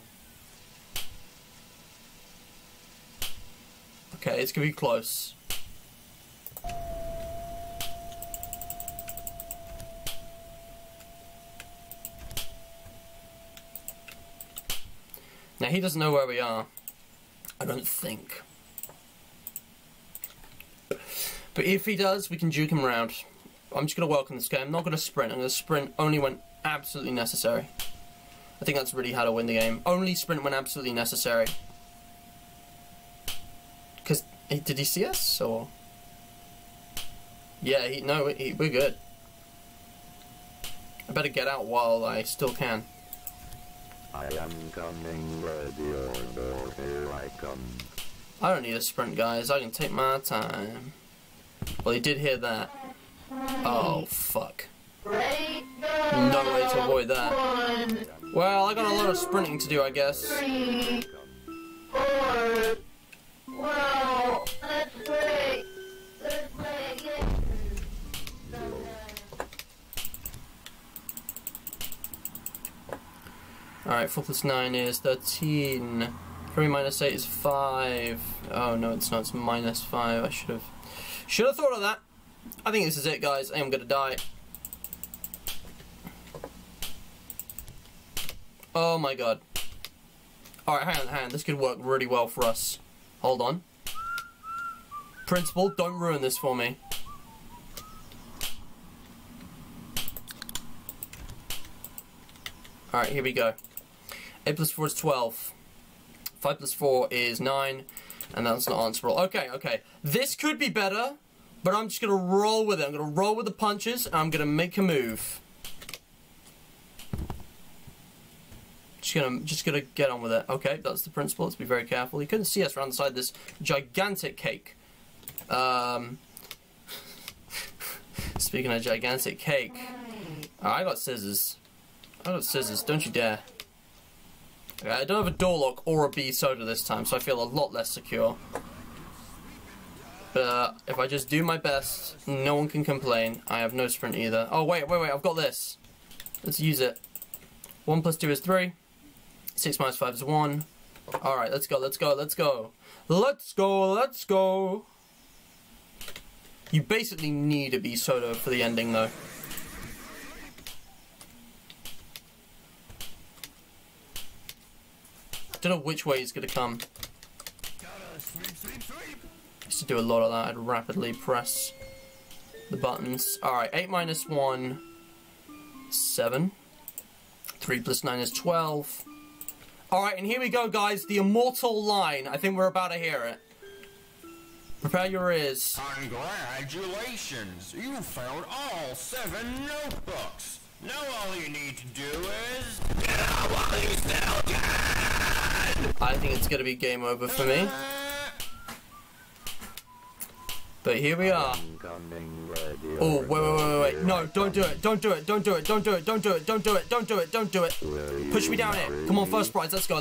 Okay, it's gonna be close. Now, he doesn't know where we are. I don't think. But if he does, we can juke him around. I'm just going to welcome this game. I'm not going to sprint. I'm going to sprint only when absolutely necessary. I think that's really how to win the game. Only sprint when absolutely necessary. Because, did he see us? Or... Yeah, we're good. I better get out while I still can. I am coming, ready or here I come. I don't need a sprint, guys. I can take my time. Well, he did hear that. Oh, fuck. No way to avoid that. Well, I got a lot of sprinting to do, I guess. 3, 4. Wow, that's great. Let's play again. Alright, 4 plus 9 is 13. 3 minus 8 is 5. Oh no, it's not, it's minus 5. I should have thought of that. I think this is it, guys. I am gonna die. Oh my god. Alright, hang on. This could work really well for us. Hold on. Principal, don't ruin this for me. Alright, here we go. 8 plus 4 is 12. 5 plus 4 is 9. And that's not answerable. Okay. This could be better, but I'm just going to roll with it. I'm going to roll with the punches, and I'm going to make a move. Just gonna get on with it. Okay, that's the principle. Let's be very careful. You couldn't see us around the side of this gigantic cake. Speaking of gigantic cake, I got scissors. Don't you dare. Okay, I don't have a door lock or a B soda this time, so I feel a lot less secure. But if I just do my best, no one can complain. I have no sprint either. Oh wait, I've got this. Let's use it. 1 plus 2 is 3. 6 minus 5 is 1. Alright, let's go. You basically need a B soda for the ending, though. Don't know which way he's gonna come. Used to do a lot of that. I'd rapidly press the buttons. Alright, 8 minus 1, 7. 3 plus 9 is 12. Alright, and here we go, guys. The immortal line. I think we're about to hear it. Prepare your ears. Congratulations! You found all 7 notebooks. Now all you need to do is... get out while you still can! I think it's going to be game over for me. But here we are. Oh, wait. No, don't do it. Don't do it. Push me down here. Come on, first prize. Let's go.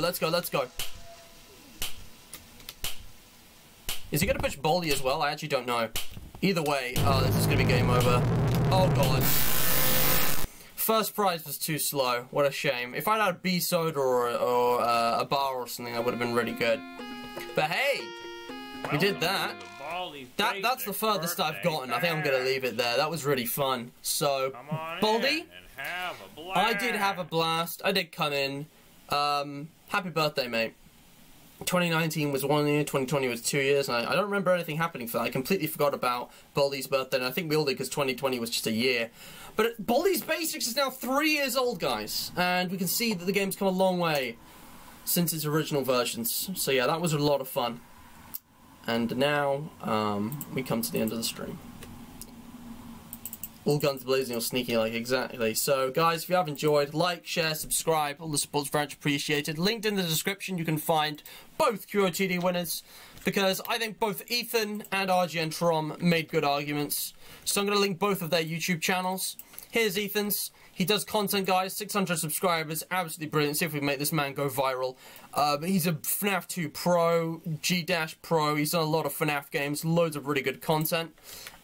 Is he going to push Baldi as well? I actually don't know. Either way, this is going to be game over. Oh, God. First prize was too slow. What a shame. If I'd had a B soda or a bar or something, that would have been really good. But hey, we did that. That's the furthest I've gotten. I think I'm going to leave it there. That was really fun. So, Baldi, I did have a blast. I did come in. Happy birthday, mate. 2019 was 1 year, 2020 was 2 years, and I don't remember anything happening for that. I completely forgot about Baldi's birthday, and I think we all did because 2020 was just a year. But Baldi's Basics is now 3 years old, guys, and we can see that the game's come a long way since its original versions. So yeah, that was a lot of fun. And now, we come to the end of the stream. All guns blazing or sneaky, like, exactly. So, guys, if you have enjoyed, like, share, subscribe. All the support's very much appreciated. Linked in the description, you can find both QOTD winners, because I think both Ethan and RGN Trom made good arguments. So I'm going to link both of their YouTube channels. Here's Ethan's. He does content, guys. 600 subscribers. Absolutely brilliant. See if we can make this man go viral. He's a FNAF 2 pro, G-Pro. He's done a lot of FNAF games. Loads of really good content.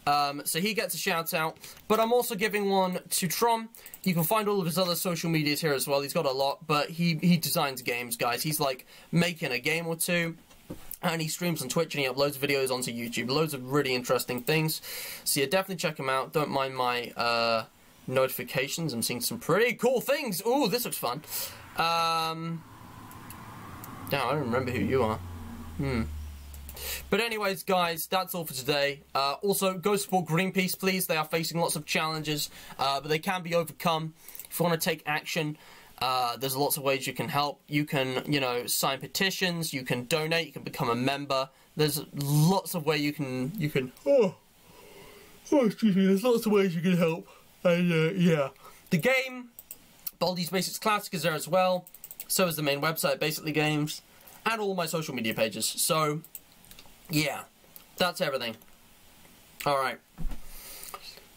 So he gets a shout out. But I'm also giving one to Trom. You can find all of his other social medias here as well. He's got a lot, but he designs games, guys. He's like making a game or two. And he streams on Twitch and he uploads videos onto YouTube. Loads of really interesting things. So yeah, definitely check him out. Don't mind my notifications. I'm seeing some pretty cool things. Ooh, this looks fun. Damn, I don't remember who you are. But anyways, guys, that's all for today. Also, go support Greenpeace, please. They are facing lots of challenges, but they can be overcome. If you want to take action, there's lots of ways you can help. You can, you know, sign petitions. You can donate. You can become a member. There's lots of ways you can. Oh, excuse me. There's lots of ways you can help. And yeah, the game, Baldi's Basics Classic, is there as well. So is the main website, Basically Games, and all my social media pages. So, yeah, that's everything. Alright.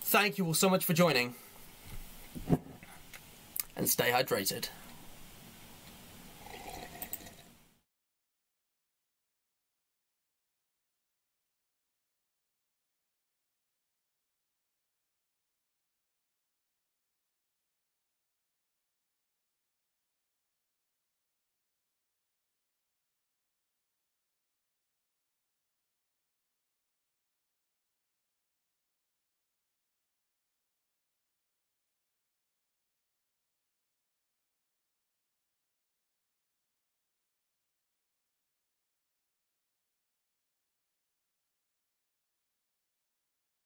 Thank you all so much for joining. And stay hydrated.